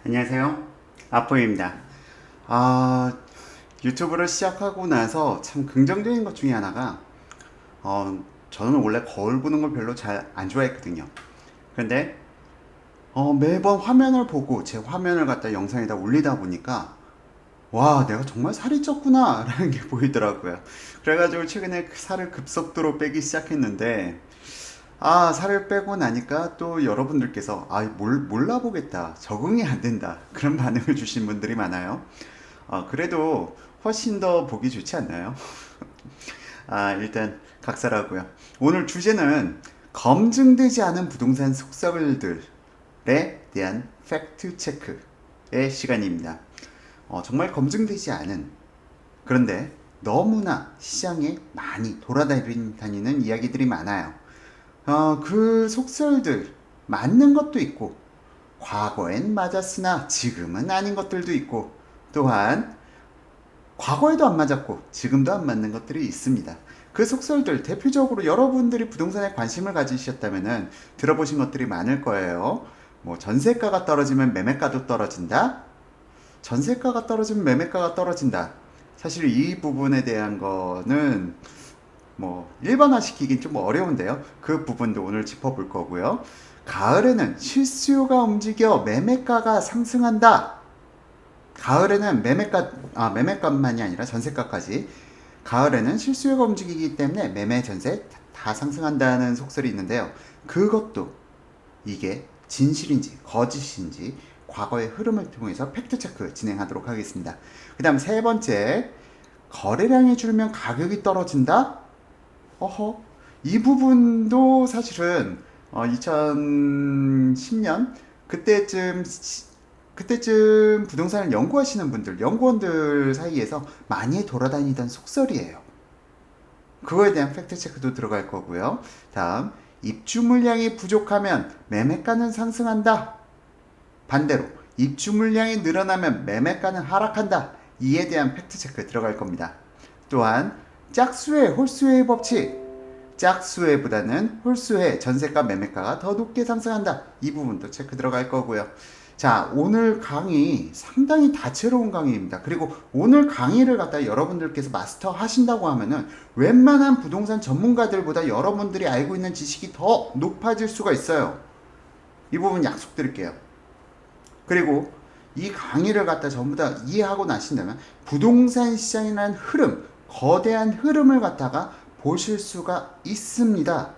안녕하세요. 아포입니다. 아, 유튜브를 시작하고 나서 참 긍정적인 것 중에 하나가, 저는 원래 거울 보는 걸 별로 잘 안 좋아했거든요. 그런데, 매번 화면을 보고 제 화면을 갖다 영상에다 올리다 보니까, 와, 내가 정말 살이 쪘구나, 라는 게 보이더라고요. 그래가지고 최근에 그 살을 급속도로 빼기 시작했는데, 살을 빼고 나니까 또 여러분들께서, 몰라보겠다. 적응이 안 된다. 그런 반응을 주신 분들이 많아요. 그래도 훨씬 더 보기 좋지 않나요? 일단 각설하고요. 오늘 주제는 검증되지 않은 부동산 속설들에 대한 팩트 체크의 시간입니다. 정말 검증되지 않은, 그런데 너무나 시장에 많이 돌아다니는 이야기들이 많아요. 그 속설들 맞는 것도 있고 과거엔 맞았으나 지금은 아닌 것들도 있고, 또한 과거에도 안 맞았고 지금도 안 맞는 것들이 있습니다. 그 속설들 대표적으로 여러분들이 부동산에 관심을 가지셨다면 들어보신 것들이 많을 거예요. 뭐 전세가가 떨어지면 매매가도 떨어진다. 전세가가 떨어지면 매매가가 떨어진다. 사실 이 부분에 대한 거는 뭐 일반화시키긴 좀 어려운데요. 그 부분도 오늘 짚어볼 거고요. 가을에는 실수요가 움직여 매매가가 상승한다. 가을에는 매매값만이 아니라 전세가까지. 가을에는 실수요가 움직이기 때문에 매매, 전세 다 상승한다는 속설이 있는데요. 그것도 이게 진실인지 거짓인지 과거의 흐름을 통해서 팩트체크 진행하도록 하겠습니다. 그 다음 세 번째, 거래량이 줄면 가격이 떨어진다? 어허, 이 부분도 사실은 2010년 그때쯤 부동산을 연구하시는 분들, 연구원들 사이에서 많이 돌아다니던 속설이에요. 그거에 대한 팩트 체크도 들어갈 거고요. 다음, 입주 물량이 부족하면 매매가는 상승한다. 반대로 입주 물량이 늘어나면 매매가는 하락한다. 이에 대한 팩트 체크 들어갈 겁니다. 또한 짝수회, 홀수회의 법칙. 짝수회보다는 홀수회, 전세가, 매매가가 더 높게 상승한다. 이 부분도 체크 들어갈 거고요. 자, 오늘 강의 상당히 다채로운 강의입니다. 그리고 오늘 강의를 갖다 여러분들께서 마스터 하신다고 하면은 웬만한 부동산 전문가들보다 여러분들이 알고 있는 지식이 더 높아질 수가 있어요. 이 부분 약속드릴게요. 그리고 이 강의를 갖다 전부 다 이해하고 나신다면 부동산 시장이라는 흐름, 거대한 흐름을 갖다가 보실 수가 있습니다.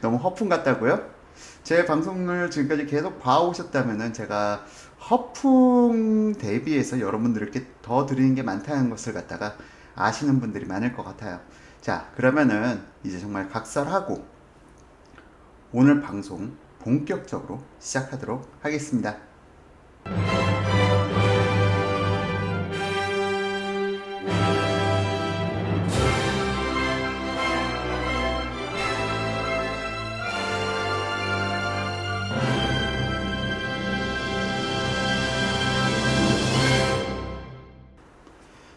너무 허풍 같다고요? 제 방송을 지금까지 계속 봐오셨다면 제가 허풍 대비해서 여러분들께 더 드리는 게 많다는 것을 갖다가 아시는 분들이 많을 것 같아요. 자, 그러면은 이제 정말 각설하고 오늘 방송 본격적으로 시작하도록 하겠습니다.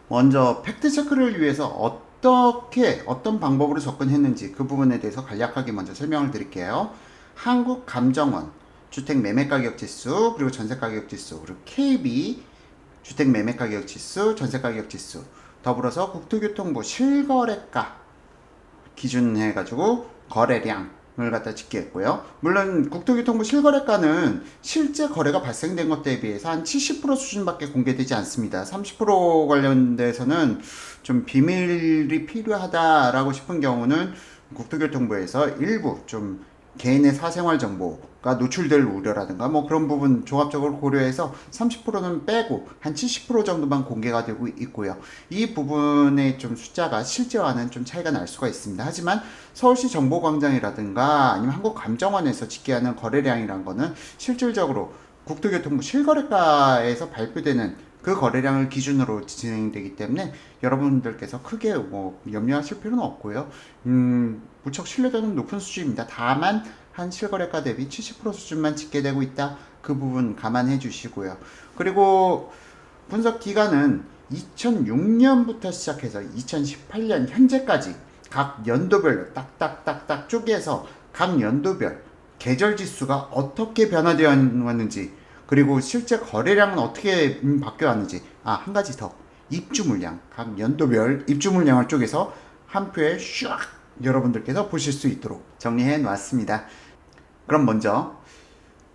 먼저 팩트체크를 위해서 어떤 방법으로 접근했는지 그 부분에 대해서 간략하게 먼저 설명을 드릴게요. 한국감정원 주택매매가격지수, 그리고 전세가격지수, 그리고 KB 주택매매가격지수, 전세가격지수, 더불어서 국토교통부 실거래가 기준해가지고 거래량을 갖다 집계했고요. 물론 국토교통부 실거래가는 실제 거래가 발생된 것 대비해서 한 70% 수준밖에 공개되지 않습니다. 30% 관련돼서는 좀 비밀이 필요하다라고 싶은 경우는 국토교통부에서 일부 좀 개인의 사생활 정보가 노출될 우려라든가 뭐 그런 부분 종합적으로 고려해서 30%는 빼고 한 70% 정도만 공개가 되고 있고요. 이 부분의 좀 숫자가 실제와는 좀 차이가 날 수가 있습니다. 하지만 서울시 정보광장이라든가 아니면 한국감정원에서 집계하는 거래량이란 거는 실질적으로 국토교통부 실거래가에서 발표되는 그 거래량을 기준으로 진행되기 때문에 여러분들께서 크게 뭐 염려하실 필요는 없고요. 무척 신뢰도는 높은 수준입니다. 다만 한 실거래가 대비 70% 수준만 집계되고 있다. 그 부분 감안해 주시고요. 그리고 분석 기간은 2006년부터 시작해서 2018년 현재까지 각 연도별로 딱딱딱딱 쪼개서 각 연도별 계절 지수가 어떻게 변화되어 왔는지, 그리고 실제 거래량은 어떻게 바뀌어왔는지, 한 가지 더. 입주 물량, 각 연도별 입주 물량을 쪼개서 한 표에 슉 여러분들께서 보실 수 있도록 정리해 놨습니다. 그럼 먼저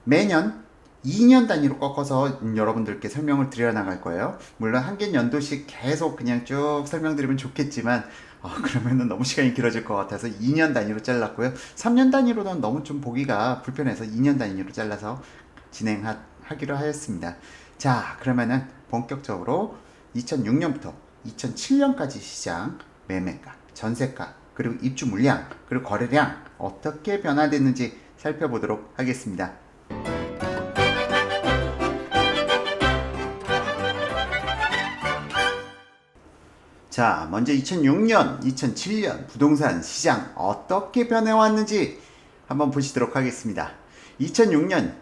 매년 2년 단위로 꺾어서 여러분들께 설명을 드려 나갈 거예요. 물론 한 개 연도씩 계속 그냥 쭉 설명드리면 좋겠지만 그러면은 너무 시간이 길어질 것 같아서 2년 단위로 잘랐고요. 3년 단위로는 너무 좀 보기가 불편해서 2년 단위로 잘라서 진행하기로 하였습니다. 자, 그러면은 본격적으로 2006년부터 2007년까지 시장 매매가, 전세가, 그리고 입주 물량, 그리고 거래량 어떻게 변화됐는지 살펴보도록 하겠습니다. 자, 먼저 2006년, 2007년 부동산 시장 어떻게 변해왔는지 한번 보시도록 하겠습니다. 2006년,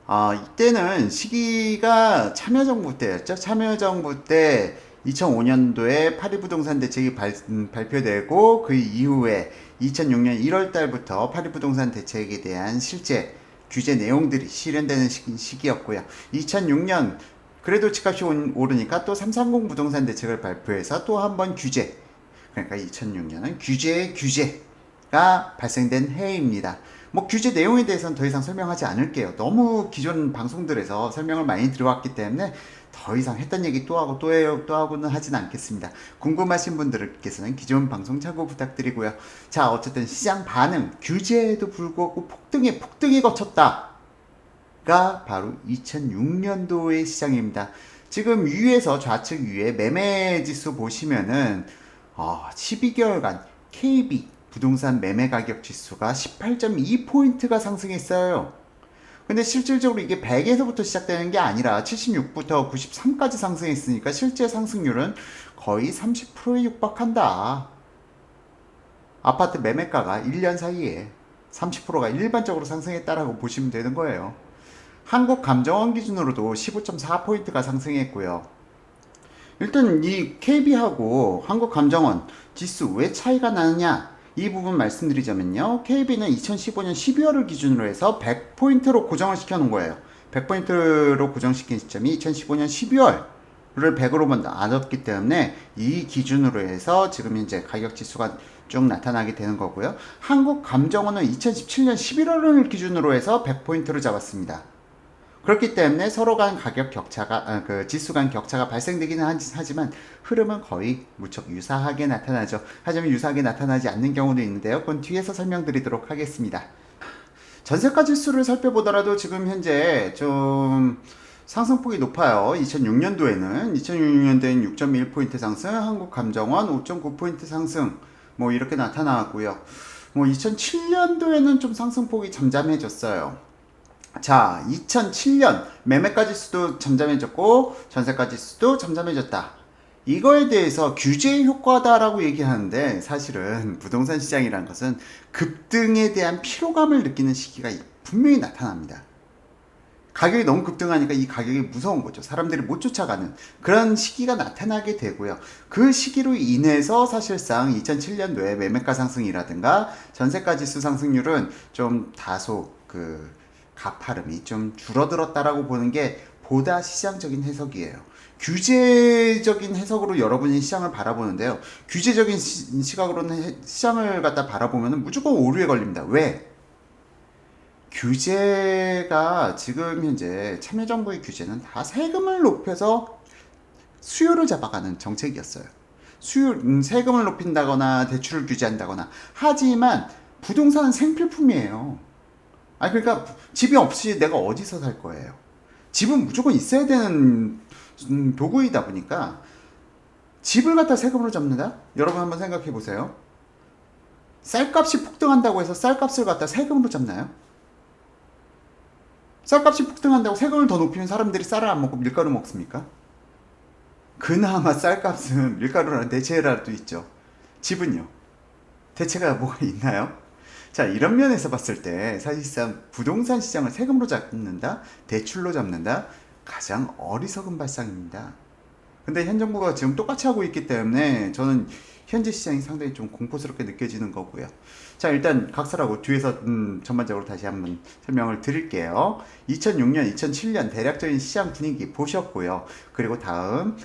이때는 시기가 참여정부 때였죠. 참여정부 때 2005년도에 파리부동산 대책이 발표되고 그 이후에 2006년 1월 달부터 파리부동산 대책에 대한 실제 규제 내용들이 실현되는 시기였고요. 2006년 그래도 집값이 오르니까 또 330 부동산 대책을 발표해서 또 한 번 규제. 그러니까 2006년은 규제가 발생된 해입니다. 뭐 규제 내용에 대해서는 더 이상 설명하지 않을게요. 너무 기존 방송들에서 설명을 많이 들어왔기 때문에 더 이상 했던 얘기 또 하고 또 하고는 하진 않겠습니다. 궁금하신 분들께서는 기존 방송 참고 부탁드리고요. 자, 어쨌든 시장 반응, 규제에도 불구하고 폭등에 거쳤다. 가 바로 2006년도의 시장입니다. 지금 위에서 좌측 위에 매매 지수 보시면은 12개월간 KB 부동산 매매 가격 지수가 18.2포인트가 상승했어요. 근데 실질적으로 이게 100에서부터 시작되는 게 아니라 76부터 93까지 상승했으니까 실제 상승률은 거의 30%에 육박한다. 아파트 매매가가 1년 사이에 30%가 일반적으로 상승했다라고 보시면 되는 거예요. 한국감정원 기준으로도 15.4포인트가 상승했고요. 일단 이 KB하고 한국감정원 지수 왜 차이가 나느냐, 이 부분 말씀드리자면요. KB는 2015년 12월을 기준으로 해서 100포인트로 고정을 시켜 놓은 거예요. 100포인트로 고정시킨 시점이 2015년 12월을 100으로 나눴기 때문에 이 기준으로 해서 지금 현재 가격 지수가 쭉 나타나게 되는 거고요. 한국감정원은 2017년 11월을 기준으로 해서 100포인트로 잡았습니다. 그렇기 때문에 서로 간 가격 격차가, 지수 간 격차가 발생되기는 하지만 흐름은 거의 무척 유사하게 나타나죠. 하지만 유사하게 나타나지 않는 경우도 있는데요. 그건 뒤에서 설명드리도록 하겠습니다. 전세가 지수를 살펴보더라도 지금 현재 좀 상승폭이 높아요. 2006년도에는 6.1포인트 상승, 한국감정원 5.9포인트 상승, 뭐 이렇게 나타나왔고요. 뭐 2007년도에는 좀 상승폭이 잠잠해졌어요. 자, 2007년 매매가 지수도 잠잠해졌고 전세가 지수도 잠잠해졌다. 이거에 대해서 규제 효과다라고 얘기하는데 사실은 부동산 시장이라는 것은 급등에 대한 피로감을 느끼는 시기가 분명히 나타납니다. 가격이 너무 급등하니까 이 가격이 무서운 거죠. 사람들이 못 쫓아가는 그런 시기가 나타나게 되고요. 그 시기로 인해서 사실상 2007년도에 매매가 상승이라든가 전세가 지수 상승률은 좀 다소 가파름이 좀 줄어들었다라고 보는 게 보다 시장적인 해석이에요. 규제적인 해석으로 여러분이 시장을 바라보는데요. 규제적인 시각으로는 시장을 갖다 바라보면 무조건 오류에 걸립니다. 왜? 규제가 지금 현재 참여정부의 규제는 다 세금을 높여서 수요를 잡아가는 정책이었어요. 세금을 높인다거나 대출을 규제한다거나 하지만 부동산은 생필품이에요. 그러니까 집이 없이 내가 어디서 살 거예요. 집은 무조건 있어야 되는 도구이다 보니까 집을 갖다 세금으로 잡는다? 여러분 한번 생각해 보세요. 쌀값이 폭등한다고 해서 쌀값을 갖다 세금으로 잡나요? 쌀값이 폭등한다고 세금을 더 높이면 사람들이 쌀을 안 먹고 밀가루 먹습니까? 그나마 쌀값은 밀가루라는 대체라도 있죠. 집은요? 대체가 뭐가 있나요? 자, 이런 면에서 봤을 때 사실상 부동산 시장을 세금으로 잡는다, 대출로 잡는다, 가장 어리석은 발상입니다. 근데 현 정부가 지금 똑같이 하고 있기 때문에 저는 현재 시장이 상당히 좀 공포스럽게 느껴지는 거고요. 자, 일단 각설하고 뒤에서 전반적으로 다시 한번 설명을 드릴게요. 2006년, 2007년 대략적인 시장 분위기 보셨고요. 그리고 다음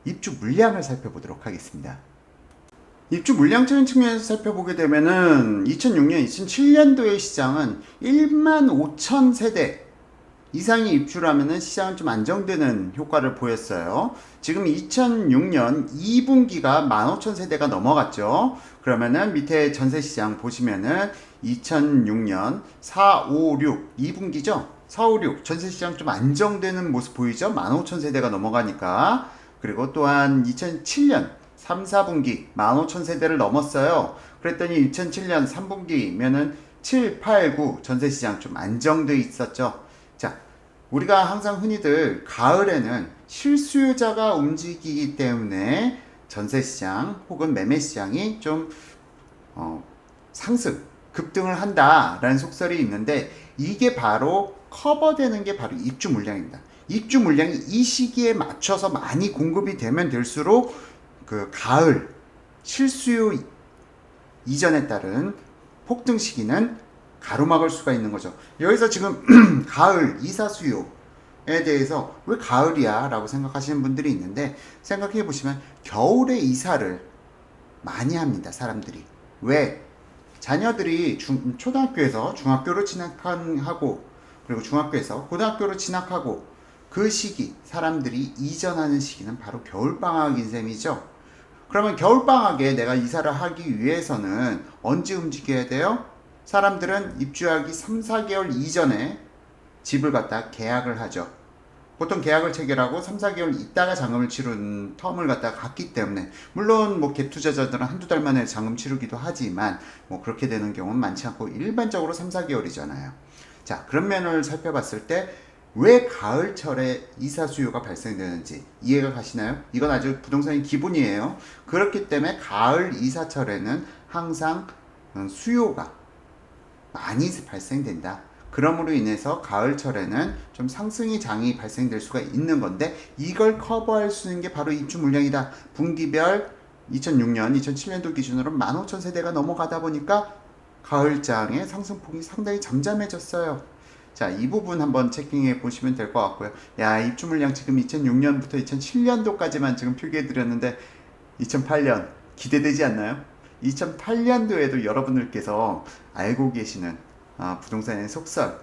입주 물량을 살펴보도록 하겠습니다. 입주 물량적인 측면에서 살펴보게 되면은 2006년, 2007년도의 시장은 1만 5천 세대 이상이 입주를 하면은 시장은 좀 안정되는 효과를 보였어요. 지금 2006년 2분기가 15,000세대가 넘어갔죠. 그러면은 밑에 전세 시장 보시면은 2006년 4, 5, 6 2분기죠. 4, 5, 6 전세 시장 좀 안정되는 모습 보이죠. 15,000세대가 넘어가니까. 그리고 또한 2007년 3, 4분기 15,000세대를 넘었어요. 그랬더니 2007년 3분기면은 7, 8, 9 전세 시장 좀 안정돼 있었죠. 자, 우리가 항상 흔히들 가을에는 실수요자가 움직이기 때문에 전세시장 혹은 매매시장이 좀 상승, 급등을 한다라는 속설이 있는데 이게 바로 커버되는 게 바로 입주 물량입니다. 입주 물량이 이 시기에 맞춰서 많이 공급이 되면 될수록 그 가을 실수요 이전에 따른 폭등 시기는 가로막을 수가 있는 거죠. 여기서 지금 가을 이사 수요에 대해서 왜 가을이야 라고 생각하시는 분들이 있는데 생각해 보시면 겨울에 이사를 많이 합니다. 사람들이. 왜? 자녀들이 초등학교에서 중학교로 진학하고 그리고 중학교에서 고등학교로 진학하고 그 시기 사람들이 이전하는 시기는 바로 겨울방학인 셈이죠. 그러면 겨울방학에 내가 이사를 하기 위해서는 언제 움직여야 돼요? 사람들은 입주하기 3, 4개월 이전에 집을 갖다 계약을 하죠. 보통 계약을 체결하고 3, 4개월 있다가 잔금을 치른 텀을 갖다가 갖기 때문에 물론 뭐 갭 투자자들은 한두 달 만에 잔금 치르기도 하지만 뭐 그렇게 되는 경우는 많지 않고 일반적으로 3, 4개월이잖아요. 자, 그런 면을 살펴봤을 때 왜 가을철에 이사 수요가 발생되는지 이해가 가시나요? 이건 아주 부동산의 기본이에요. 그렇기 때문에 가을 이사철에는 항상 수요가 많이 발생된다. 그러므로 인해서 가을철에는 좀 상승의 장이 발생될 수가 있는 건데 이걸 커버할 수 있는 게 바로 입주 물량이다. 분기별 2006년, 2007년도 기준으로 15,000세대가 넘어가다 보니까 가을장의 상승폭이 상당히 잠잠해졌어요. 자, 이 부분 한번 체킹해 보시면 될 것 같고요. 야, 입주 물량 지금 2006년부터 2007년도까지만 지금 표기해 드렸는데 2008년 기대되지 않나요? 2008년도에도 여러분들께서 알고 계시는 부동산의 속설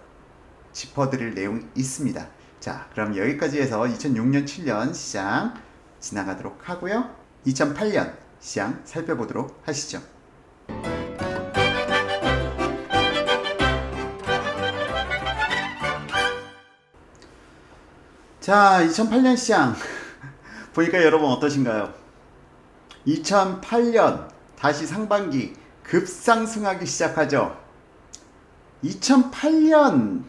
짚어드릴 내용이 있습니다. 자, 그럼 여기까지 해서 2006년, 7년 시장 지나가도록 하고요. 2008년 시장 살펴보도록 하시죠. 자, 2008년 시장 보니까 여러분 어떠신가요? 2008년 다시 상반기 급상승하기 시작하죠. 2008년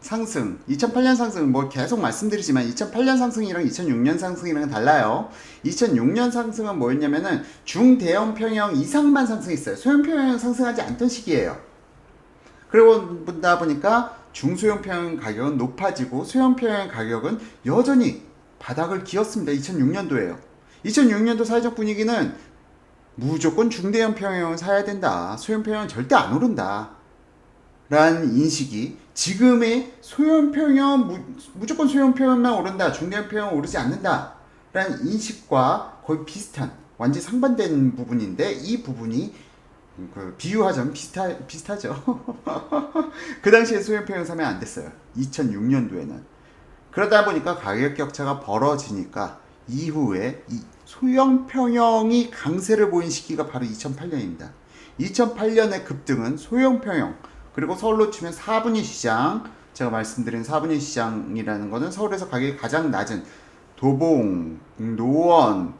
상승, 2008년 상승 뭐 계속 말씀드리지만 2008년 상승이랑 2006년 상승이랑 달라요. 2006년 상승은 뭐였냐면은 중대형 평형 이상만 상승했어요. 소형 평형 상승하지 않던 시기예요. 그러다 보니까 중소형 평형 가격은 높아지고 소형 평형 가격은 여전히 바닥을 기었습니다. 2006년도에요. 2006년도 사회적 분위기는 무조건 중대형 평형을 사야 된다. 소형 평형은 절대 안 오른다. 라는 인식이 지금의 소형 평형 무조건 소형 평형만 오른다. 중대형 평형은 오르지 않는다. 라는 인식과 거의 비슷한 완전 상반된 부분인데 이 부분이 비유하자면 비슷하죠. 그 당시에 소형 평형 사면 안 됐어요. 2006년도에는. 그러다 보니까 가격 격차가 벌어지니까 이후에 이 소형 평형이 강세를 보인 시기가 바로 2008년입니다. 2008년의 급등은 소형 평형 그리고 서울로 치면 4분위 시장, 제가 말씀드린 4분위 시장이라는 거는 서울에서 가격이 가장 낮은 도봉, 노원,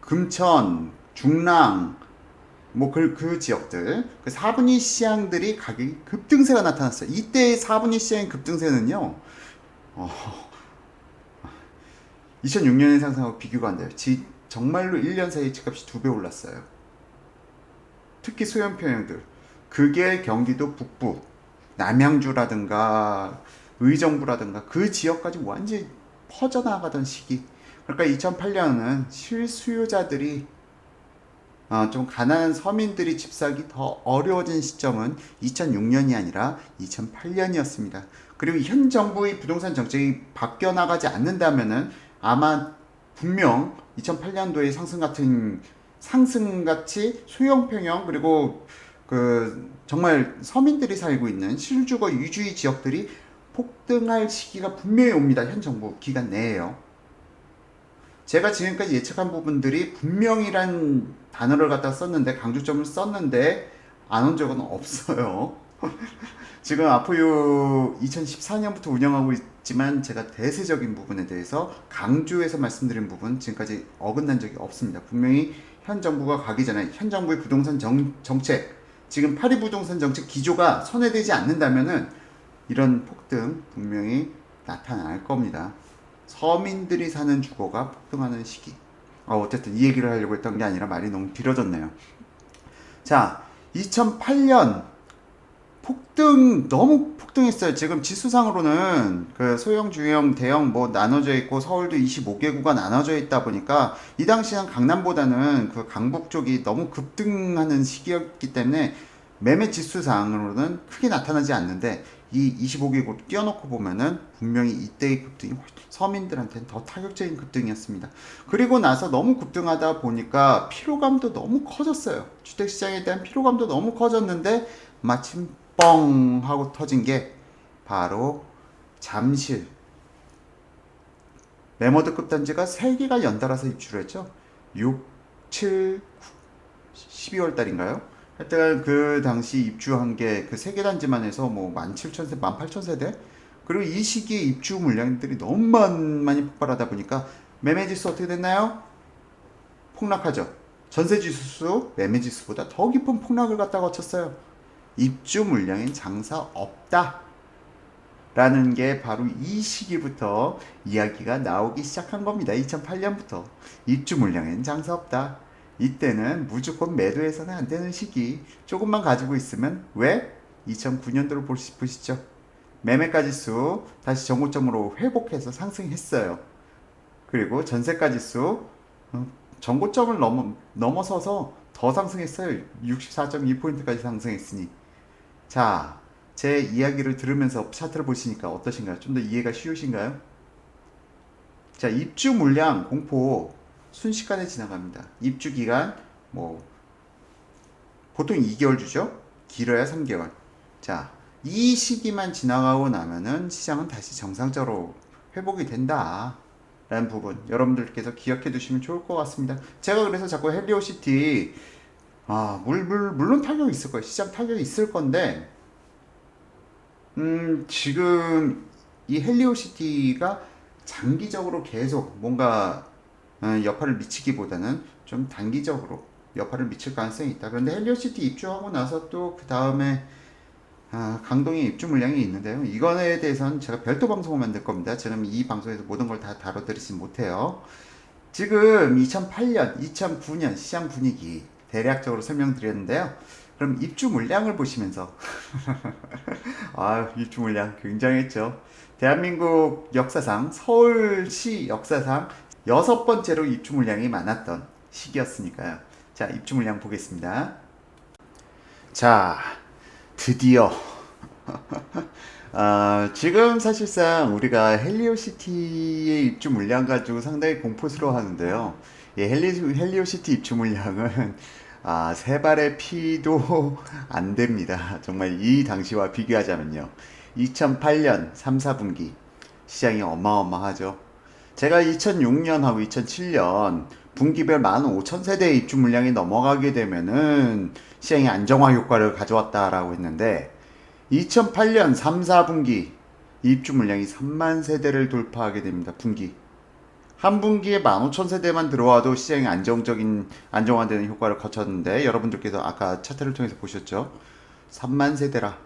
금천, 중랑 뭐 그 지역들 그 4분위 시장들이 가격이 급등세가 나타났어요. 이때의 4분위 시장의 급등세는요 2006년에 상승하고 비교가 안 돼요. 정말로 1년 사이에 집값이 2배 올랐어요. 특히 소형 평형들 그게 경기도 북부 남양주라든가 의정부라든가 그 지역까지 완전히 퍼져나가던 시기 그러니까 2008년은 실수요자들이 좀 가난한 서민들이 집 사기 더 어려워진 시점은 2006년이 아니라 2008년이었습니다. 그리고 현 정부의 부동산 정책이 바뀌어 나가지 않는다면은 아마 분명 2008년도의 상승같이 소형평형 그리고 그 정말 서민들이 살고 있는 실주거 위주의 지역들이 폭등할 시기가 분명히 옵니다. 현 정부 기간 내에요. 제가 지금까지 예측한 부분들이 분명이란 단어를 갖다 썼는데 강조점을 썼는데 안 온 적은 없어요. 지금 아포유 2014년부터 운영하고 있지만 제가 대세적인 부분에 대해서 강조해서 말씀드린 부분 지금까지 어긋난 적이 없습니다. 분명히 현 정부가 가기 전에 현 정부의 부동산 정책 지금 파리 부동산 정책 기조가 선회되지 않는다면은 이런 폭등 분명히 나타날 겁니다. 서민들이 사는 주거가 폭등하는 시기. 어쨌든 이 얘기를 하려고 했던 게 아니라 말이 너무 길어졌네요. 자, 2008년 너무 폭등했어요. 지금 지수상으로는 그 소형, 중형, 대형 뭐 나눠져 있고 서울도 25개구가 나눠져 있다 보니까 이 당시엔 강남보다는 그 강북 쪽이 너무 급등하는 시기였기 때문에 매매 지수상으로는 크게 나타나지 않는데 이 25개국 띄워놓고 보면은 분명히 이때의 급등이 서민들한테는 더 타격적인 급등이었습니다. 그리고 나서 너무 급등하다 보니까 피로감도 너무 커졌어요. 주택시장에 대한 피로감도 너무 커졌는데 마침 뻥 하고 터진 게 바로 잠실 매머드급 단지가 3개가 연달아서 입주를 했죠. 6, 7, 12월 달인가요? 하여튼 그 당시 입주한 게 그 3개 단지만 해서 뭐 17,000세대, 18,000세대? 그리고 이 시기에 입주 물량들이 너무 많이 폭발하다 보니까 매매지수 어떻게 됐나요? 폭락하죠. 전세지수, 매매지수보다 더 깊은 폭락을 갖다 거쳤어요. 입주 물량엔 장사 없다. 라는 게 바로 이 시기부터 이야기가 나오기 시작한 겁니다. 2008년부터. 입주 물량엔 장사 없다. 이때는 무조건 매도해서는 안 되는 시기. 조금만 가지고 있으면 왜? 2009년도를 보시죠. 매매가지수 다시 정고점으로 회복해서 상승했어요. 그리고 전세가지수 정고점을 넘어서서 더 상승했어요. 64.2포인트까지 상승했으니. 자, 제 이야기를 들으면서 차트를 보시니까 어떠신가요? 좀 더 이해가 쉬우신가요? 자, 입주 물량 공포 순식간에 지나갑니다. 입주 기간 뭐 보통 2개월 주죠. 길어야 3개월. 자, 이 시기만 지나가고 나면은 시장은 다시 정상적으로 회복이 된다. 라는 부분 여러분들께서 기억해 두시면 좋을 것 같습니다. 제가 그래서 자꾸 헬리오시티 물론 타격이 있을 거예요. 시장 타격이 있을 건데 지금 이 헬리오시티가 장기적으로 계속 뭔가 여파를 미치기보다는 좀 단기적으로 여파를 미칠 가능성이 있다. 그런데 헬리오시티 입주하고 나서 또 그 다음에 강동의 입주 물량이 있는데요. 이거에 대해서는 제가 별도 방송을 만들 겁니다. 지금 이 방송에서 모든 걸 다 다뤄드리지 못해요. 지금 2008년, 2009년 시장 분위기 대략적으로 설명드렸는데요. 그럼 입주 물량을 보시면서 입주 물량 굉장했죠. 대한민국 역사상 서울시 역사상 6번째로 입주 물량이 많았던 시기였으니까요. 자, 입주 물량 보겠습니다. 자, 드디어 지금 사실상 우리가 헬리오시티의 입주 물량 가지고 상당히 공포스러워 하는데요. 헬리오시티 입주 물량은 세 발의 피도 안 됩니다. 정말 이 당시와 비교하자면요. 2008년 3, 4분기 시장이 어마어마하죠. 제가 2006년하고 2007년 분기별 15,000세대 입주 물량이 넘어가게 되면은 시장이 안정화 효과를 가져왔다라고 했는데 2008년 3, 4분기 입주 물량이 3만 세대를 돌파하게 됩니다. 분기. 한 분기에 15,000세대만 들어와도 시장이 안정화되는 효과를 거쳤는데 여러분들께서 아까 차트를 통해서 보셨죠? 3만 세대라.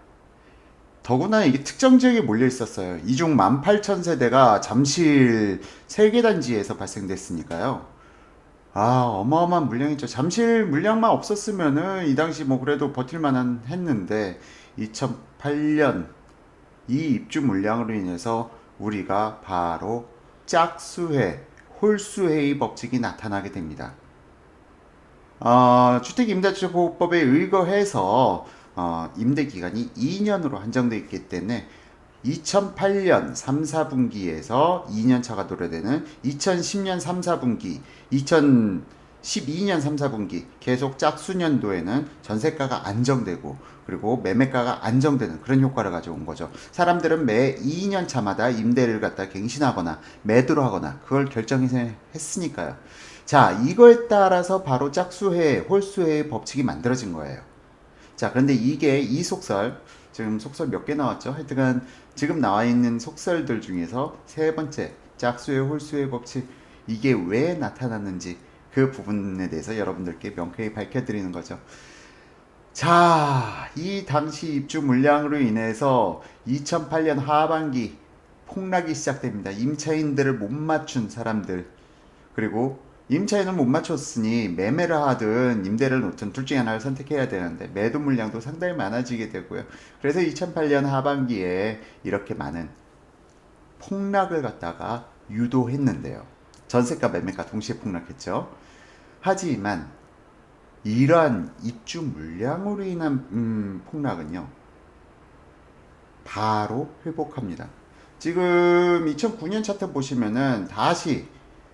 더구나 이게 특정 지역에 몰려 있었어요. 이 중 18,000세대가 잠실 3개 단지에서 발생됐으니까요. 어마어마한 물량이죠. 잠실 물량만 없었으면은 이 당시 뭐 그래도 버틸만한 했는데 2008년 이 입주 물량으로 인해서 우리가 바로 짝수회 홀수회의 법칙이 나타나게 됩니다. 주택임대차보호법에 의거해서 임대기간이 2년으로 한정되어 있기 때문에 2008년 3, 4분기에서 2년차가 도래되는 2010년 3, 4분기, 2012년 3, 4분기 계속 짝수년도에는 전세가가 안정되고 그리고 매매가가 안정되는 그런 효과를 가져온 거죠. 사람들은 매 2년차마다 임대를 갖다 갱신하거나 매도를 하거나 그걸 결정했으니까요. 자, 이거에 따라서 바로 짝수회, 홀수회의 법칙이 만들어진 거예요. 자, 그런데 이게 이 속설, 지금 속설 몇 개 나왔죠? 하여튼간 지금 나와 있는 속설들 중에서 세 번째, 짝수회, 홀수회 법칙, 이게 왜 나타났는지 그 부분에 대해서 여러분들께 명쾌히 밝혀드리는 거죠. 자, 이 당시 입주 물량으로 인해서 2008년 하반기 폭락이 시작됩니다. 임차인들을 못 맞춘 사람들, 그리고 임차인은 못 맞췄으니 매매를 하든 임대를 놓든 둘 중에 하나를 선택해야 되는데 매도 물량도 상당히 많아지게 되고요. 그래서 2008년 하반기에 이렇게 많은 폭락을 갖다가 유도했는데요. 전세가 매매가 동시에 폭락했죠. 하지만 이러한 입주 물량으로 인한 폭락은요, 바로 회복합니다. 지금 2009년 차트 보시면은 다시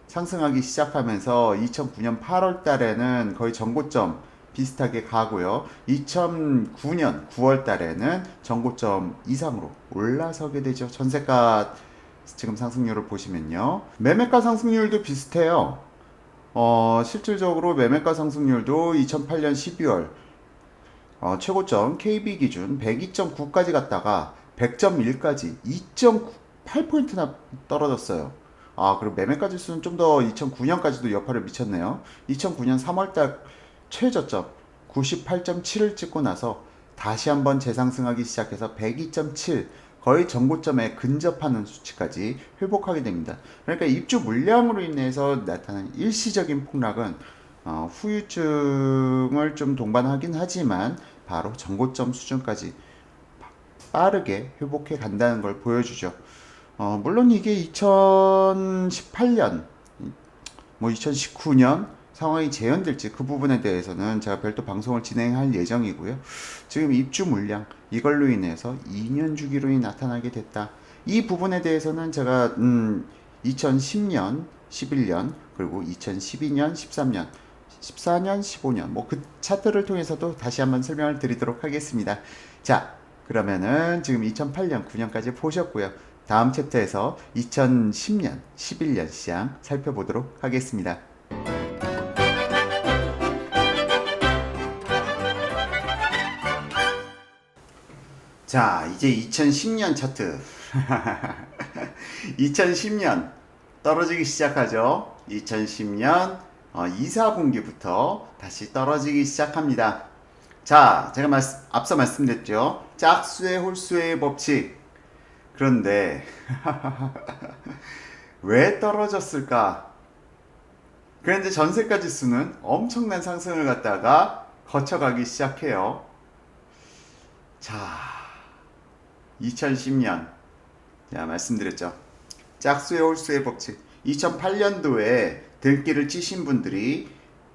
상승하기 시작하면서 2009년 8월 달에는 거의 전고점 비슷하게 가고요. 2009년 9월 달에는 전고점 이상으로 올라서게 되죠. 전세가 지금 상승률을 보시면요. 매매가 상승률도 비슷해요. 실질적으로 매매가 상승률도 2008년 12월 최고점 KB 기준 102.9까지 갔다가 100.1까지 2.8포인트나 떨어졌어요. 그리고 매매가 지수는 좀 더 2009년까지도 여파를 미쳤네요. 2009년 3월달 최저점 98.7을 찍고 나서 다시 한번 재상승하기 시작해서 102.7, 거의 전고점에 근접하는 수치까지 회복하게 됩니다. 그러니까 입주 물량으로 인해서 나타난 일시적인 폭락은 후유증을 좀 동반하긴 하지만 바로 전고점 수준까지 빠르게 회복해 간다는 걸 보여주죠. 물론 이게 2018년, 2019년 상황이 재현될지 그 부분에 대해서는 제가 별도 방송을 진행할 예정이고요. 지금 입주 물량, 이걸로 인해서 2년 주기로 나타나게 됐다. 이 부분에 대해서는 제가 2010년, 11년, 그리고 2012년, 13년, 14년, 15년 그 차트를 통해서도 다시 한번 설명을 드리도록 하겠습니다. 자, 그러면은 지금 2008년, 9년까지 보셨고요. 다음 챕터에서 2010년, 11년 시장 살펴보도록 하겠습니다. 자, 이제 2010년 차트. 2010년 떨어지기 시작하죠. 2010년 2, 4분기부터 다시 떨어지기 시작합니다. 자, 제가 앞서 말씀드렸죠. 짝수의 홀수의 법칙. 그런데 왜 떨어졌을까? 그런데 전세가 지수는 엄청난 상승을 갖다가 거쳐가기 시작해요. 자, 2010년 자, 말씀드렸죠. 짝수의 홀수의 법칙. 2008년도에 등기를 치신 분들이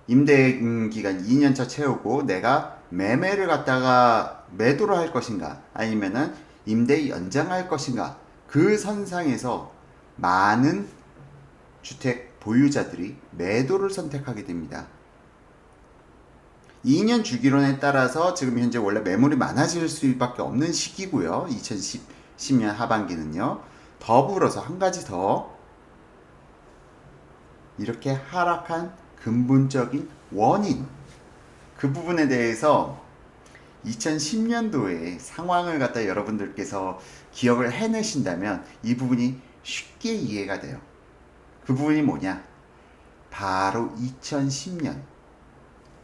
임대 기간 2년차 채우고 내가 매매를 갖다가 매도를 할 것인가 아니면은 임대 연장할 것인가, 그 선상에서 많은 주택 보유자들이 매도를 선택하게 됩니다. 2년 주기론에 따라서 지금 현재 원래 매물이 많아질 수밖에 없는 시기고요. 2010년 하반기는요. 더불어서 한 가지 더, 이렇게 하락한 근본적인 원인, 그 부분에 대해서 2010년도의 상황을 갖다 여러분들께서 기억을 해내신다면 이 부분이 쉽게 이해가 돼요. 그 부분이 뭐냐? 바로 2010년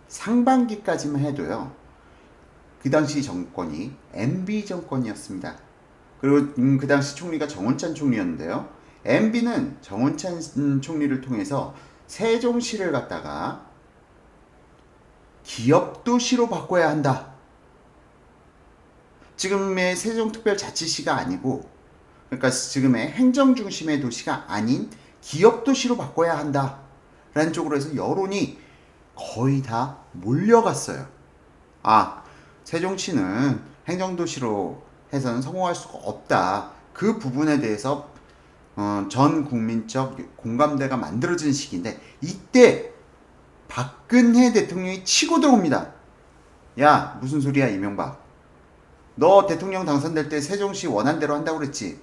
상반기까지만 해도요. 그 당시 정권이 MB 정권이었습니다. 그리고 그 당시 총리가 정운찬 총리였는데요. MB는 정운찬 총리를 통해서 세종시를 갖다가 기업도시로 바꿔야 한다. 지금의 세종특별자치시가 아니고, 그러니까 지금의 행정중심의 도시가 아닌 기업 도시로 바꿔야 한다 라는 쪽으로 해서 여론이 거의 다 몰려갔어요. 아, 세종시는 행정도시로 해서는 성공할 수가 없다. 그 부분에 대해서 전 국민적 공감대가 만들어진 시기인데, 이때 박근혜 대통령이 치고 들어옵니다. 야, 무슨 소리야 이명박. 너 대통령 당선될 때 세종시 원한대로 한다고 그랬지.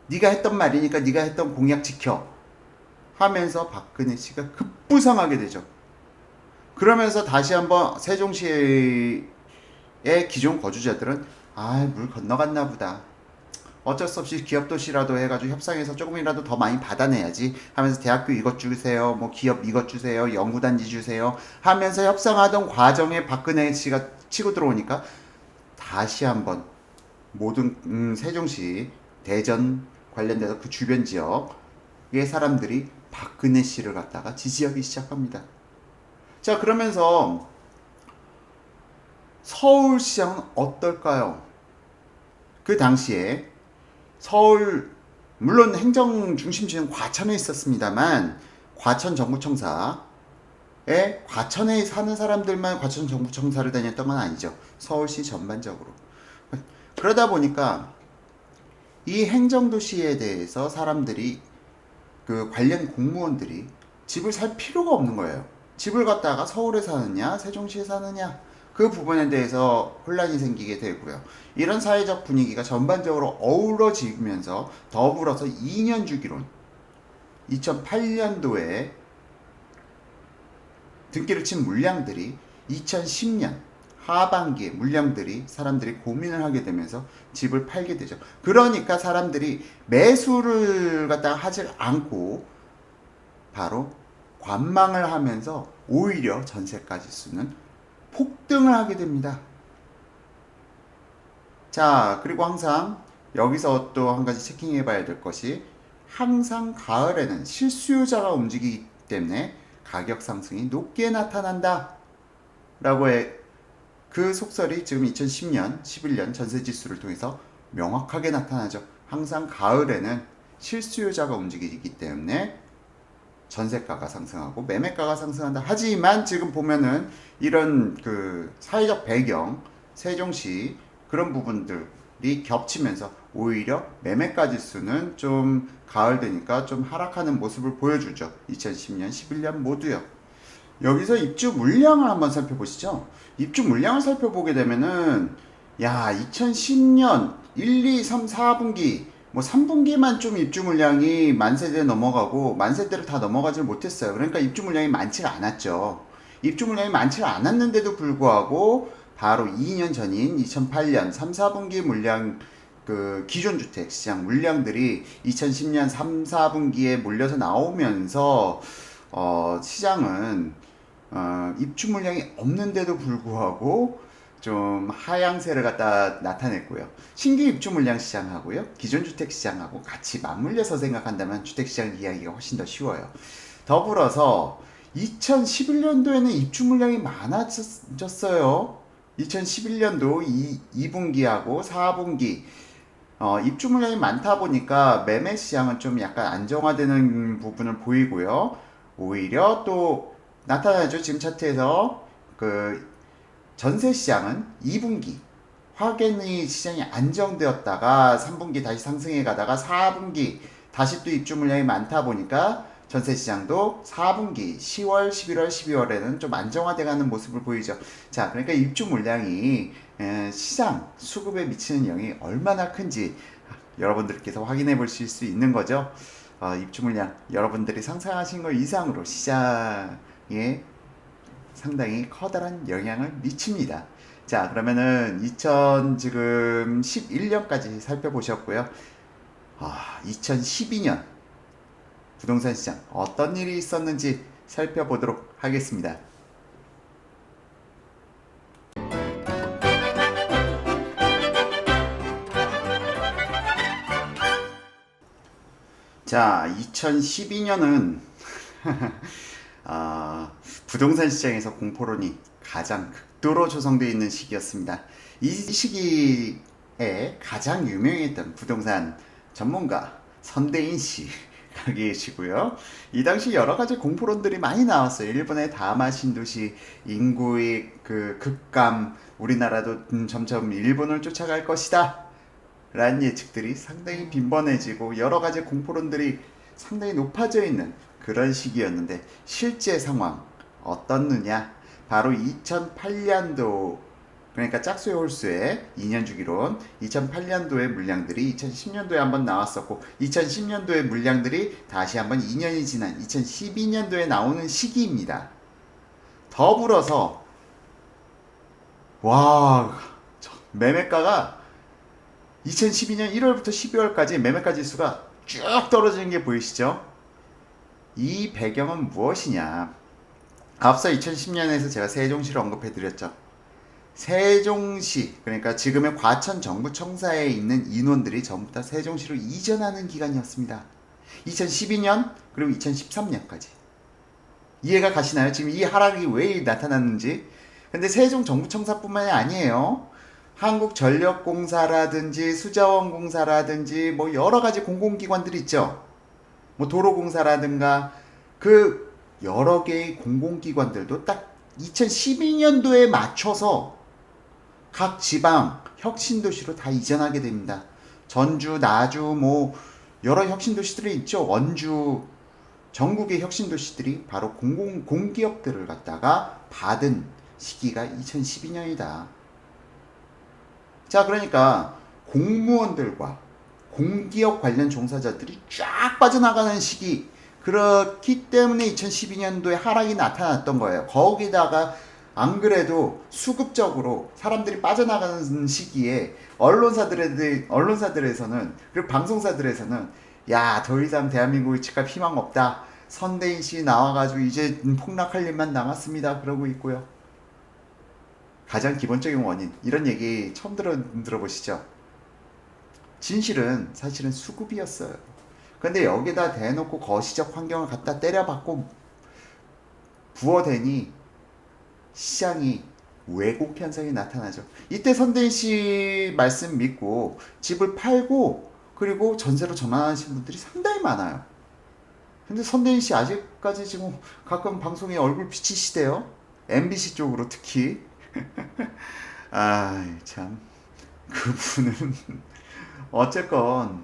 네가 했던 말이니까 네가 했던 공약 지켜 하면서 박근혜 씨가 급부상하게 되죠. 그러면서 다시 한번 세종시의 기존 거주자들은 물 건너갔나 보다. 어쩔 수 없이 기업도시라도 해가지고 협상해서 조금이라도 더 많이 받아내야지 하면서 대학교 이것 주세요, 뭐 기업 이것 주세요, 연구단지 주세요 하면서 협상하던 과정에 박근혜 씨가 치고 들어오니까 다시 한번 모든 세종시, 대전 관련돼서 그 주변 지역의 사람들이 박근혜 씨를 갖다가 지지하기 시작합니다. 자, 그러면서 서울시장은 어떨까요? 그 당시에 서울, 물론 행정 중심지는 과천에 있었습니다만, 과천 정부청사에 과천에 사는 사람들만 과천 정부청사를 다녔던 건 아니죠. 서울시 전반적으로. 그러다 보니까 이 행정도시에 대해서 사람들이, 그 관련 공무원들이 집을 살 필요가 없는 거예요. 집을 갖다가 서울에 사느냐, 세종시에 사느냐, 그 부분에 대해서 혼란이 생기게 되고요. 이런 사회적 분위기가 전반적으로 어우러지면서 더불어서 2년 주기론, 2008년도에 등기를 친 물량들이 2010년 하반기에 물량들이 사람들이 고민을 하게 되면서 집을 팔게 되죠. 그러니까 사람들이 매수를 갖다가 하지 않고 바로 관망을 하면서 오히려 전세가 지수는 폭등을 하게 됩니다. 자, 그리고 항상 여기서 또 한 가지 체킹해 봐야 될 것이, 항상 가을에는 실수요자가 움직이기 때문에 가격 상승이 높게 나타난다 라고 해. 그 속설이 지금 2010년, 11년 전세 지수를 통해서 명확하게 나타나죠. 항상 가을에는 실수요자가 움직이기 때문에 전세가가 상승하고 매매가가 상승한다. 하지만 지금 보면은 이런 그 사회적 배경, 세종시 그런 부분들이 겹치면서 오히려 매매가 지수는 좀 가을 되니까 좀 하락하는 모습을 보여주죠. 2010년, 11년 모두요. 여기서 입주 물량을 한번 살펴보시죠. 입주 물량을 살펴보게 되면은, 야, 2010년 1, 2, 3, 4분기, 뭐 3분기만 좀 입주 물량이 만 세대 넘어가고 만 세대를 다 넘어가지 못했어요. 그러니까 입주 물량이 많지가 않았죠. 입주 물량이 많지가 않았는데도 불구하고 바로 2년 전인 2008년 3, 4분기 물량, 그 기존 주택 시장 물량들이 2010년 3, 4분기에 몰려서 나오면서 시장은 입주 물량이 없는데도 불구하고 좀 하향세를 갖다 나타냈고요. 신규 입주 물량 시장하고요, 기존 주택 시장하고 같이 맞물려서 생각한다면 주택 시장 이야기가 훨씬 더 쉬워요. 더불어서 2011년도에는 입주 물량이 많아졌어요. 2011년도 2분기하고 4분기 입주 물량이 많다 보니까 매매 시장은 좀 약간 안정화되는 부분을 보이고요. 오히려 또 나타나죠. 지금 차트에서 그 전세 시장은 2분기 확연히 시장이 안정되었다가 3분기 다시 상승해 가다가 4분기 다시 또 입주 물량이 많다 보니까 전세 시장도 4분기 10월, 11월, 12월에는 좀 안정화돼 가는 모습을 보이죠. 자, 그러니까 입주 물량이 시장 수급에 미치는 영향이 얼마나 큰지 여러분들께서 확인해 보실 수 있는 거죠. 입주 물량 여러분들이 상상하신 것 이상으로 시장에 상당히 커다란 영향을 미칩니다. 자, 그러면은 2011년까지 살펴보셨고요. 2012년 부동산 시장 어떤 일이 있었는지 살펴보도록 하겠습니다. 자, 2012년은 부동산 시장에서 공포론이 가장 극도로 조성되어 있는 시기였습니다. 이 시기에 가장 유명했던 부동산 전문가 선대인 씨가 계시고요. 이 당시 여러 가지 공포론들이 많이 나왔어요. 일본의 다마 신도시 인구의 그 급감, 우리나라도 점점 일본을 쫓아갈 것이다 라는 예측들이 상당히 빈번해지고 여러 가지 공포론들이 상당히 높아져 있는 그런 시기였는데, 실제 상황 어떻느냐? 바로 2008년도, 그러니까 짝수의 홀수의 2년 주기론, 2008년도의 물량들이 2010년도에 한번 나왔었고, 2010년도의 물량들이 다시 한번 2년이 지난 2012년도에 나오는 시기입니다. 더불어서 와, 매매가가 2012년 1월부터 12월까지 매매가 지수가 쭉 떨어지는 게 보이시죠? 이 배경은 무엇이냐? 앞서 2010년에서 제가 세종시를 언급해드렸죠. 세종시, 그러니까 지금의 과천정부청사에 있는 인원들이 전부 다 세종시로 이전하는 기간이었습니다. 2012년 그리고 2013년까지. 이해가 가시나요? 지금 이 하락이 왜 나타났는지. 근데 세종정부청사뿐만이 아니에요. 한국전력공사라든지 수자원공사라든지 뭐 여러 가지 공공기관들이 있죠. 뭐 도로공사라든가 그 여러 개의 공공기관들도 딱 2012년도에 맞춰서 각 지방 혁신도시로 다 이전하게 됩니다. 전주, 나주, 뭐 여러 혁신도시들이 있죠. 원주, 전국의 혁신도시들이 바로 공기업들을 갖다가 받은 시기가 2012년이다. 자, 그러니까 공무원들과 공기업 관련 종사자들이 쫙 빠져나가는 시기, 그렇기 때문에 2012년도에 하락이 나타났던 거예요. 거기다가 안 그래도 수급적으로 사람들이 빠져나가는 시기에 언론사들에서는, 그리고 방송사들에서는 야, 더 이상 대한민국이 집값 희망 없다, 선대인 씨 나와가지고 이제 폭락할 일만 남았습니다, 그러고 있고요. 가장 기본적인 원인, 이런 얘기 처음 들어보시죠? 진실은 사실은 수급이었어요. 근데 여기다 대놓고 거시적 환경을 갖다 때려박고 부어대니 시장이 왜곡 현상이 나타나죠. 이때 선대인 씨 말씀 믿고 집을 팔고 그리고 전세로 전환하신 분들이 상당히 많아요. 근데 선대인 씨 아직까지 지금 가끔 방송에 얼굴 비치시대요. MBC 쪽으로 특히. 아, 참. 그분은 어쨌건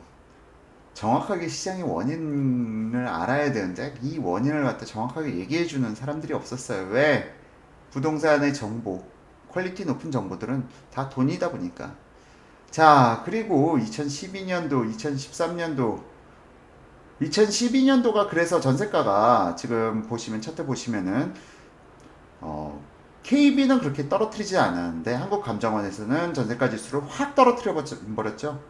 정확하게 시장의 원인을 알아야 되는데 이 원인을 갖다 정확하게 얘기해주는 사람들이 없었어요. 왜? 부동산의 정보, 퀄리티 높은 정보들은 다 돈이다 보니까. 자, 그리고 2012년도, 2013년도, 2012년도가 그래서 전세가가 지금 보시면 차트 보시면은 KB는 그렇게 떨어뜨리지 않았는데 한국감정원에서는 전세가 지수를 확 떨어뜨려 버렸죠.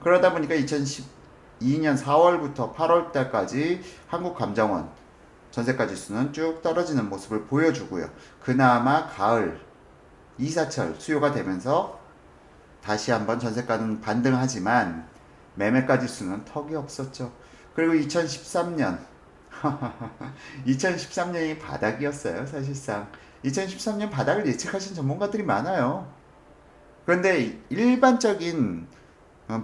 그러다 보니까 2012년 4월부터 8월 달까지 한국감정원 전세가 지수는 쭉 떨어지는 모습을 보여주고요. 그나마 가을 이사철 수요가 되면서 다시 한번 전세가는 반등하지만 매매가 지수는 턱이 없었죠. 그리고 2013년 2013년이 바닥이었어요. 사실상 2013년 바닥을 예측하신 전문가들이 많아요. 그런데 일반적인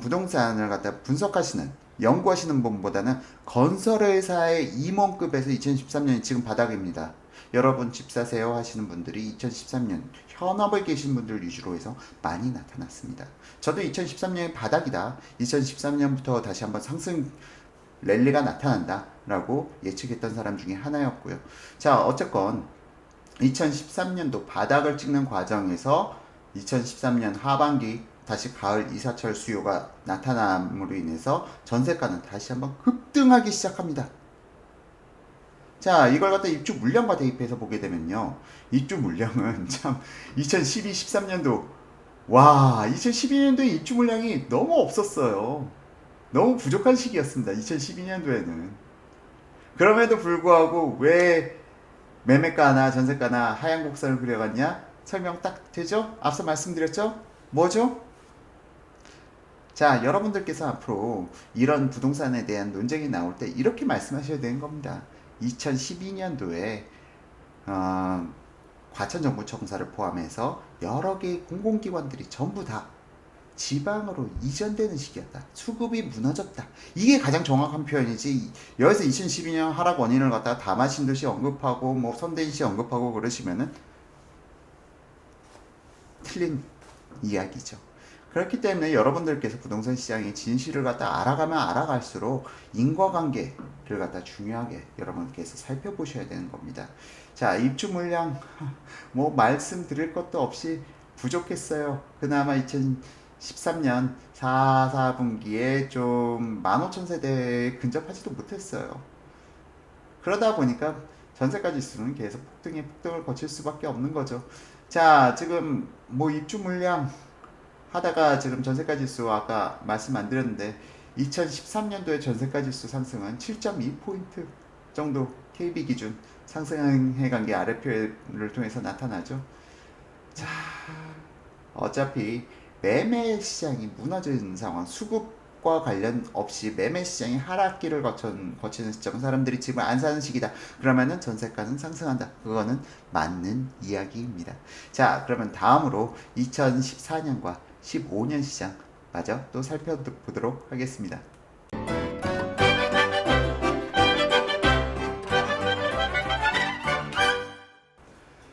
부동산을 갖다 분석하시는, 연구하시는 분보다는 건설회사의 임원급에서 2013년이 지금 바닥입니다. 여러분 집 사세요 하시는 분들이 2013년 현업에 계신 분들 위주로 해서 많이 나타났습니다. 저도 2013년이 바닥이다, 2013년부터 다시 한번 상승 랠리가 나타난다 라고 예측했던 사람 중에 하나였고요. 자, 어쨌건 2013년도 바닥을 찍는 과정에서 2013년 하반기 다시 가을 이사철 수요가 나타남으로 인해서 전세가는 다시 한번 급등하기 시작합니다. 자, 이걸 갖다 입주 물량과 대입해서 보게 되면요, 입주 물량은 참 2012, 13년도, 와, 2012년도에 입주 물량이 너무 없었어요. 너무 부족한 시기였습니다. 2012년도에는. 그럼에도 불구하고 왜 매매가나 전세가나 하얀 곡선을 그려갔냐? 설명 딱 되죠? 앞서 말씀드렸죠? 뭐죠? 자, 여러분들께서 앞으로 이런 부동산에 대한 논쟁이 나올 때 이렇게 말씀하셔야 되는 겁니다. 2012년도에 과천정부청사를 포함해서 여러 개의 공공기관들이 전부 다 지방으로 이전되는 시기였다. 수급이 무너졌다. 이게 가장 정확한 표현이지. 여기서 2012년 하락 원인을 갖다가 다마신도시 언급하고 뭐 선대인시 언급하고 그러시면은 틀린 이야기죠. 그렇기 때문에 여러분들께서 부동산 시장의 진실을 갖다 알아가면 알아갈수록 인과관계를 갖다 중요하게 여러분께서 살펴보셔야 되는 겁니다. 자, 입주 물량 뭐 말씀드릴 것도 없이 부족했어요. 그나마 2013년 4분기에 좀 15,000세대에 근접하지도 못했어요. 그러다 보니까 전세가 지수는 계속 폭등을 거칠 수밖에 없는 거죠. 자, 지금 뭐 입주 물량 하다가 지금 전세가 지수 아까 말씀 안 드렸는데 2013년도에 전세가 지수 상승은 7.2포인트 정도 KB 기준 상승해 간 게 아래표를 통해서 나타나죠. 자, 어차피 매매 시장이 무너진 상황, 수급과 관련 없이 매매 시장이 하락기를 거치는 시점, 사람들이 집을 안 사는 시기다. 그러면은 전세가는 상승한다. 그거는 맞는 이야기입니다. 자, 그러면 다음으로 2014년과 15년 시장 마저 또 살펴보도록 하겠습니다.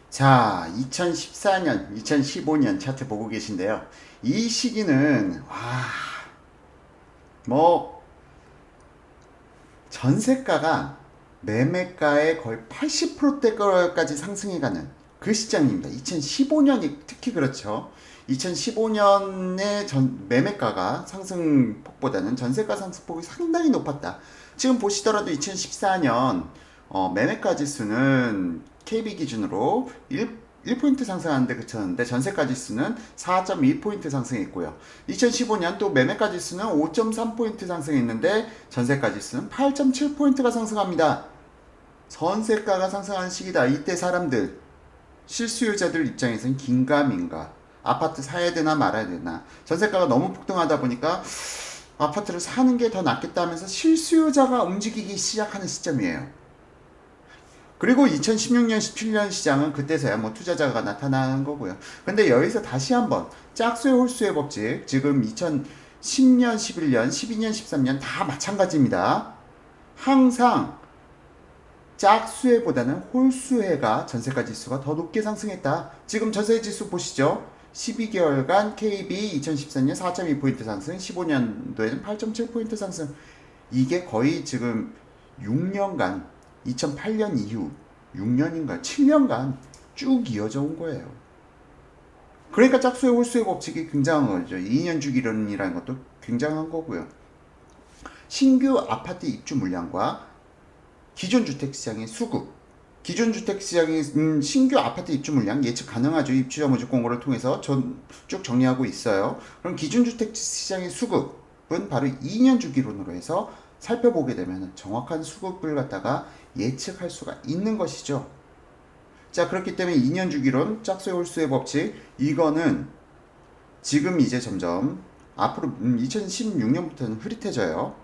자, 2014년, 2015년 차트 보고 계신데요. 이 시기는 뭐 전세가가 매매가의 거의 80%대까지 상승해가는 그 시장입니다. 2015년이 특히 그렇죠. 2015년의 매매가가 상승폭보다는 전세가 상승폭이 상당히 높았다. 지금 보시더라도 2014년 매매가 지수는 KB 기준으로 1포인트 상승하는데 그쳤는데 전세가 지수는 4.2포인트 상승했고요. 2015년 또 매매가 지수는 5.3포인트 상승했는데 전세가 지수는 8.7포인트가 상승합니다. 전세가가 상승하는 시기다. 이때 사람들, 실수요자들 입장에서는 긴가민가. 아파트 사야 되나 말아야 되나. 전세가가 너무 폭등하다 보니까 아파트를 사는 게 더 낫겠다 하면서 실수요자가 움직이기 시작하는 시점이에요. 그리고 2016년, 17년 시장은 그때서야 뭐 투자자가 나타나는 거고요. 근데 여기서 다시 한번 짝수의 홀수의 법칙, 지금 2010년, 11년, 12년, 13년 다 마찬가지입니다. 항상 짝수회보다는 홀수회가 전세가 지수가 더 높게 상승했다. 지금 전세 지수 보시죠. 12개월간 KB 2014년 4.2포인트 상승, 15년도에는 8.7포인트 상승. 이게 거의 지금 6년간 2008년 이후 6년인가 7년간 쭉 이어져 온 거예요. 그러니까 짝수의 홀수의 법칙이 굉장한 거죠. 2년 주기론이라는 것도 굉장한 거고요. 신규 아파트 입주 물량과 기존 주택시장의 수급, 기존 주택시장의 신규 아파트 입주 물량 예측 가능하죠. 입주자 모집 공고를 통해서 쭉 정리하고 있어요. 그럼 기존 주택시장의 수급은 바로 2년 주기론으로 해서 살펴보게 되면 정확한 수급을 갖다가 예측할 수가 있는 것이죠. 자, 그렇기 때문에 2년 주기론, 짝수의 홀수의 법칙, 이거는 지금 이제 점점 앞으로 2016년부터는 흐릿해져요.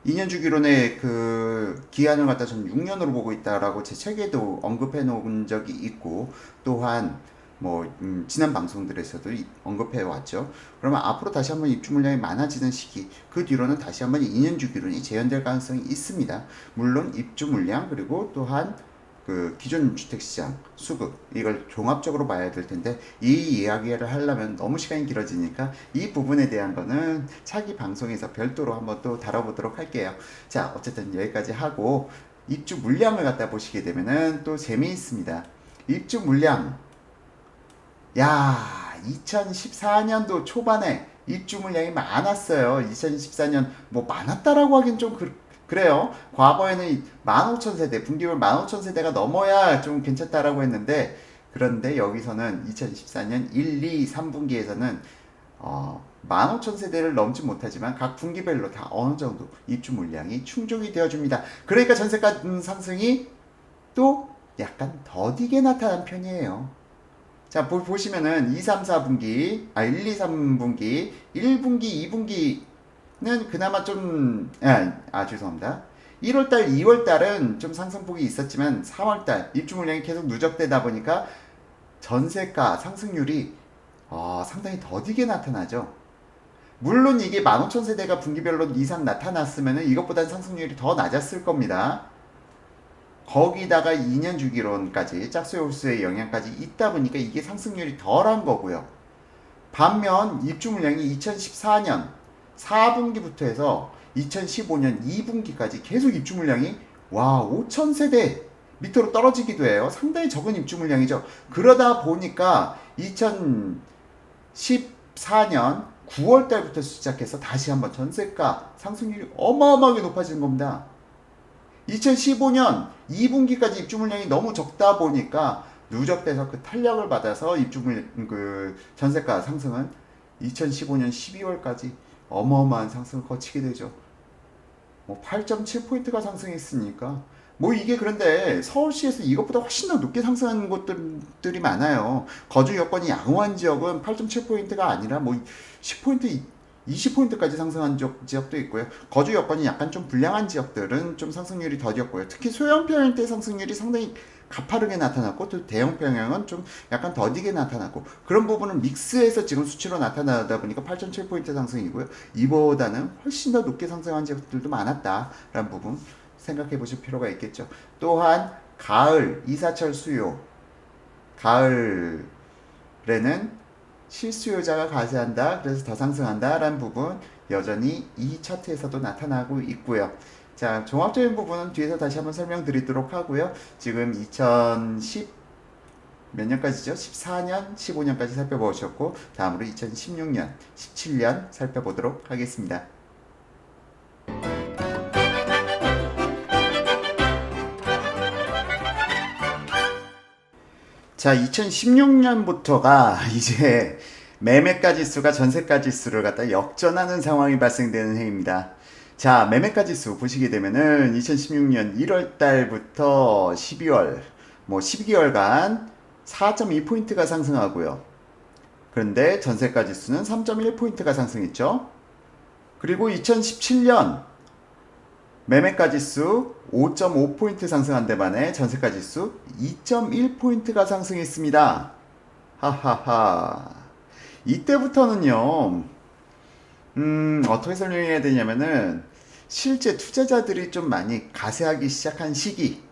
2년 주기론의 그 기한을 갖다 저는 6년으로 보고 있다라고 제 책에도 언급해 놓은 적이 있고, 또한 뭐 지난 방송들에서도 언급해 왔죠. 그러면 앞으로 다시 한번 입주 물량이 많아지는 시기, 그 뒤로는 다시 한번 2년 주기론이 재현될 가능성이 있습니다. 물론 입주 물량 그리고 또한 그 기존 주택시장 수급, 이걸 종합적으로 봐야 될 텐데 이 이야기를 하려면 너무 시간이 길어지니까 이 부분에 대한 거는 차기 방송에서 별도로 한번 또 다뤄보도록 할게요. 자, 어쨌든 여기까지 하고 입주 물량을 갖다 보시게 되면은 또 재미있습니다. 입주 물량, 야, 2014년도 초반에 입주 물량이 많았어요. 2014년 뭐 많았다라고 하긴 좀 그래요. 과거에는 15,000세대, 분기별 15,000세대가 넘어야 좀 괜찮다라고 했는데, 그런데 여기서는 2014년 1, 2, 3분기에서는 15,000세대를 넘지 못하지만 각 분기별로 다 어느 정도 입주 물량이 충족이 되어줍니다. 그러니까 전세가 상승이 또 약간 더디게 나타난 편이에요. 자, 보시면은 2, 3, 4분기, 1, 2, 3분기, 1분기, 2분기는 그나마 좀, 죄송합니다. 1월달, 2월달은 좀 상승폭이 있었지만 3월달 입주 물량이 계속 누적되다 보니까 전세가 상승률이 상당히 더디게 나타나죠. 물론 이게 15,000세대가 분기별로 이상 나타났으면 이것보단 상승률이 더 낮았을 겁니다. 거기다가 2년 주기론까지 짝수의 홀수의 영향까지 있다 보니까 이게 상승률이 덜한 거고요. 반면 입주 물량이 2014년 4분기부터 해서 2015년 2분기까지 계속 입주 물량이 와 5,000세대 밑으로 떨어지기도 해요. 상당히 적은 입주 물량이죠. 그러다 보니까 2014년 9월 달부터 시작해서 다시 한번 전세가 상승률이 어마어마하게 높아지는 겁니다. 2015년 2분기까지 입주 물량이 너무 적다 보니까 누적돼서 그 탄력을 받아서 그 전세가 상승은 2015년 12월까지 어마어마한 상승을 거치게 되죠. 뭐 8.7포인트가 상승했으니까 뭐 이게 그런데 서울시에서 이것보다 훨씬 더 높게 상승하는 곳들이 많아요. 거주 여건이 양호한 지역은 8.7포인트가 아니라 뭐 10포인트, 20포인트까지 상승한 지역도 있고요. 거주 여건이 약간 좀 불량한 지역들은 좀 상승률이 더뎠고요. 특히 소형 평형대 상승률이 상당히 가파르게 나타났고 또 대형 평형은 좀 약간 더디게 나타났고 그런 부분은 믹스해서 지금 수치로 나타나다 보니까 8.7포인트 상승이고요. 이보다는 훨씬 더 높게 상승한 지역들도 많았다라는 부분 생각해 보실 필요가 있겠죠. 또한 가을 이사철 수요 가을에는 실수요자가 가세한다. 그래서 더 상승한다라는 부분 여전히 이 차트에서도 나타나고 있고요. 자, 종합적인 부분은 뒤에서 다시 한번 설명드리도록 하고요. 지금 2010 몇 년까지죠? 14년, 15년까지 살펴보셨고 다음으로 2016년, 17년 살펴보도록 하겠습니다. 자, 2016년부터가 이제 매매가 지수가 전세가 지수를 갖다 역전하는 상황이 발생되는 해입니다. 자, 매매가 지수 보시게 되면은 2016년 1월 달부터 12월, 뭐 12개월간 4.2포인트가 상승하고요. 그런데 전세가 지수는 3.1포인트가 상승했죠. 그리고 2017년 매매가 지수 5.5포인트 상승한 데 반해 전세가 지수 2.1포인트가 상승했습니다. 하하하. 이때부터는요, 어떻게 설명해야 되냐면은, 실제 투자자들이 좀 많이 가세하기 시작한 시기,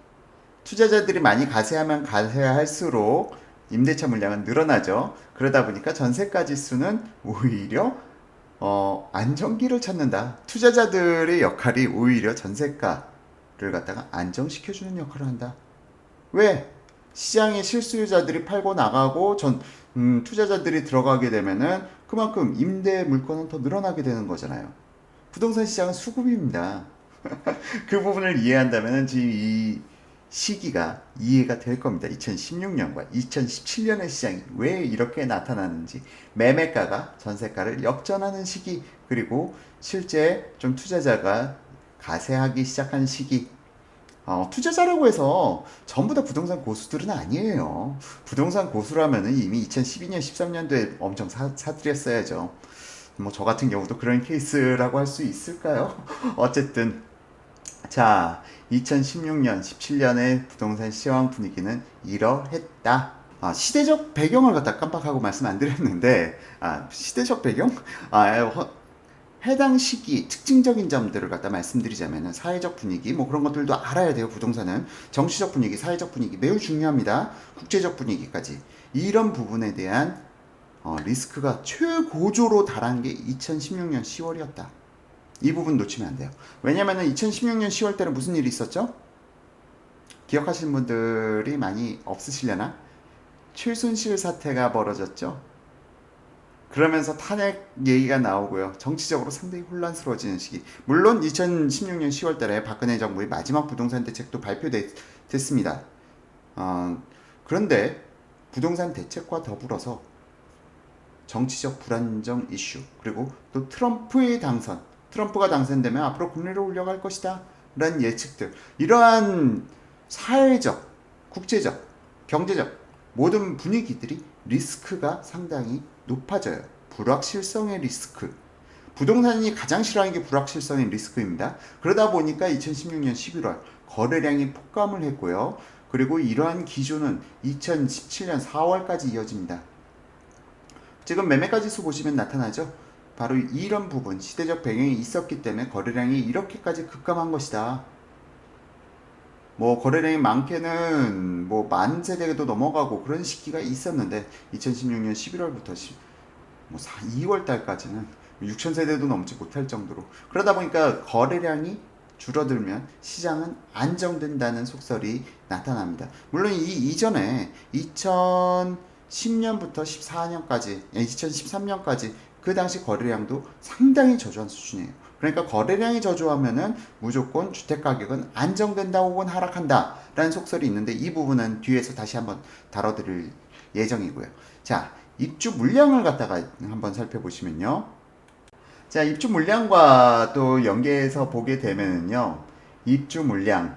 투자자들이 많이 가세하면 가세할수록 임대차 물량은 늘어나죠. 그러다 보니까 전세가 지수는 오히려 안정기를 찾는다. 투자자들의 역할이 오히려 전세가를 갖다가 안정시켜주는 역할을 한다. 왜? 시장의 실수요자들이 팔고 나가고 투자자들이 들어가게 되면은 그만큼 임대 물건은 더 늘어나게 되는 거잖아요. 부동산 시장은 수급입니다. 그 부분을 이해한다면 지금 이 시기가 이해가 될 겁니다. 2016년과 2017년의 시장이 왜 이렇게 나타나는지, 매매가가 전세가를 역전하는 시기, 그리고 실제 좀 투자자가 가세하기 시작한 시기. 투자자라고 해서 전부 다 부동산 고수들은 아니에요. 부동산 고수라면 이미 2012년, 13년도에 엄청 사들였어야죠. 뭐 저 같은 경우도 그런 케이스라고 할 수 있을까요? 어쨌든 자, 2016년, 17년의 부동산 시황 분위기는 이러했다. 시대적 배경을 갖다 깜빡하고 말씀 안 드렸는데, 시대적 배경? 해당 시기 특징적인 점들을 갖다 말씀드리자면 사회적 분위기 뭐 그런 것들도 알아야 돼요. 부동산은 정치적 분위기, 사회적 분위기 매우 중요합니다. 국제적 분위기까지 이런 부분에 대한 리스크가 최고조로 달한 게 2016년 10월이었다. 이 부분 놓치면 안 돼요. 왜냐면은 2016년 10월 때는 무슨 일이 있었죠? 기억하시는 분들이 많이 없으시려나? 최순실 사태가 벌어졌죠. 그러면서 탄핵 얘기가 나오고요. 정치적으로 상당히 혼란스러워지는 시기. 물론 2016년 10월 달에 박근혜 정부의 마지막 부동산 대책도 발표됐습니다. 그런데 부동산 대책과 더불어서 정치적 불안정 이슈, 그리고 또 트럼프가 당선되면 앞으로 금리를 올려갈 것이다 라는 예측들, 이러한 사회적, 국제적, 경제적 모든 분위기들이 리스크가 상당히 높아져요. 불확실성의 리스크. 부동산이 가장 싫어하는 게 불확실성의 리스크입니다. 그러다 보니까 2016년 11월 거래량이 폭감을 했고요. 그리고 이러한 기조는 2017년 4월까지 이어집니다. 지금 매매가 지수 보시면 나타나죠. 바로 이런 부분, 시대적 배경이 있었기 때문에 거래량이 이렇게까지 급감한 것이다. 뭐 거래량이 많게는 뭐 만 세대도 넘어가고 그런 시기가 있었는데 2016년 11월부터 2월 달까지는 6천 세대도 넘지 못할 정도로, 그러다 보니까 거래량이 줄어들면 시장은 안정된다는 속설이 나타납니다. 물론 이 이전에 2010년부터 14년까지, 2013년까지 그 당시 거래량도 상당히 저조한 수준이에요. 그러니까 거래량이 저조하면은 무조건 주택 가격은 안정된다 혹은 하락한다 라는 속설이 있는데, 이 부분은 뒤에서 다시 한번 다뤄드릴 예정이고요. 자, 입주 물량을 갖다가 한번 살펴보시면요. 자, 입주 물량과 또 연계해서 보게 되면요. 입주 물량,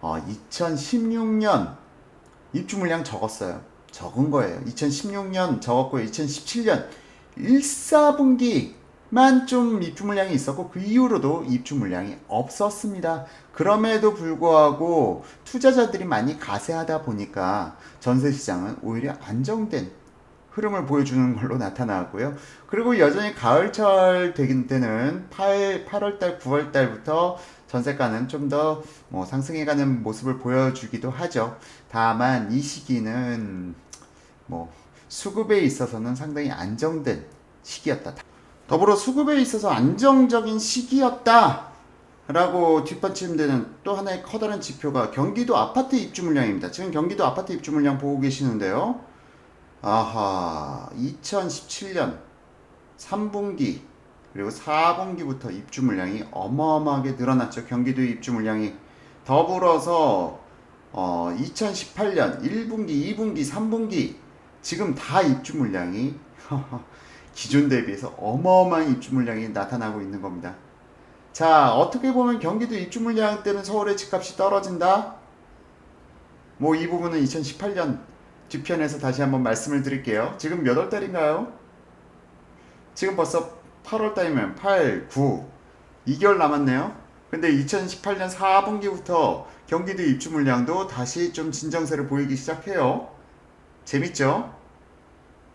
2016년 입주 물량 적었어요. 적은 거예요. 2016년 적었고요. 2017년 1, 4분기만 좀 입주 물량이 있었고 그 이후로도 입주 물량이 없었습니다. 그럼에도 불구하고 투자자들이 많이 가세하다 보니까 전세 시장은 오히려 안정된 흐름을 보여주는 걸로 나타나고요. 그리고 여전히 가을철 되긴 때는 8월달, 9월달부터 전세가는 좀 더 상승해가는 모습을 보여주기도 하죠. 다만 이 시기는 뭐 수급에 있어서는 상당히 안정된 시기였다. 더불어 수급에 있어서 안정적인 시기였다 라고 뒷받침되는 또 하나의 커다란 지표가 경기도 아파트 입주 물량입니다. 지금 경기도 아파트 입주 물량 보고 계시는데요. 아하, 2017년 3분기 그리고 4분기부터 입주 물량이 어마어마하게 늘어났죠. 경기도 입주 물량이. 더불어서 2018년 1분기, 2분기, 3분기 지금 다 입주 물량이 기존 대비해서 어마어마한 입주 물량이 나타나고 있는 겁니다. 자, 어떻게 보면 경기도 입주 물량 때는 서울의 집값이 떨어진다? 뭐 이 부분은 2018년 뒤편에서 다시 한번 말씀을 드릴게요. 지금 몇 월달인가요? 지금 벌써 8월달이면 8, 9, 2개월 남았네요. 근데 2018년 4분기부터 경기도 입주 물량도 다시 좀 진정세를 보이기 시작해요. 재밌죠?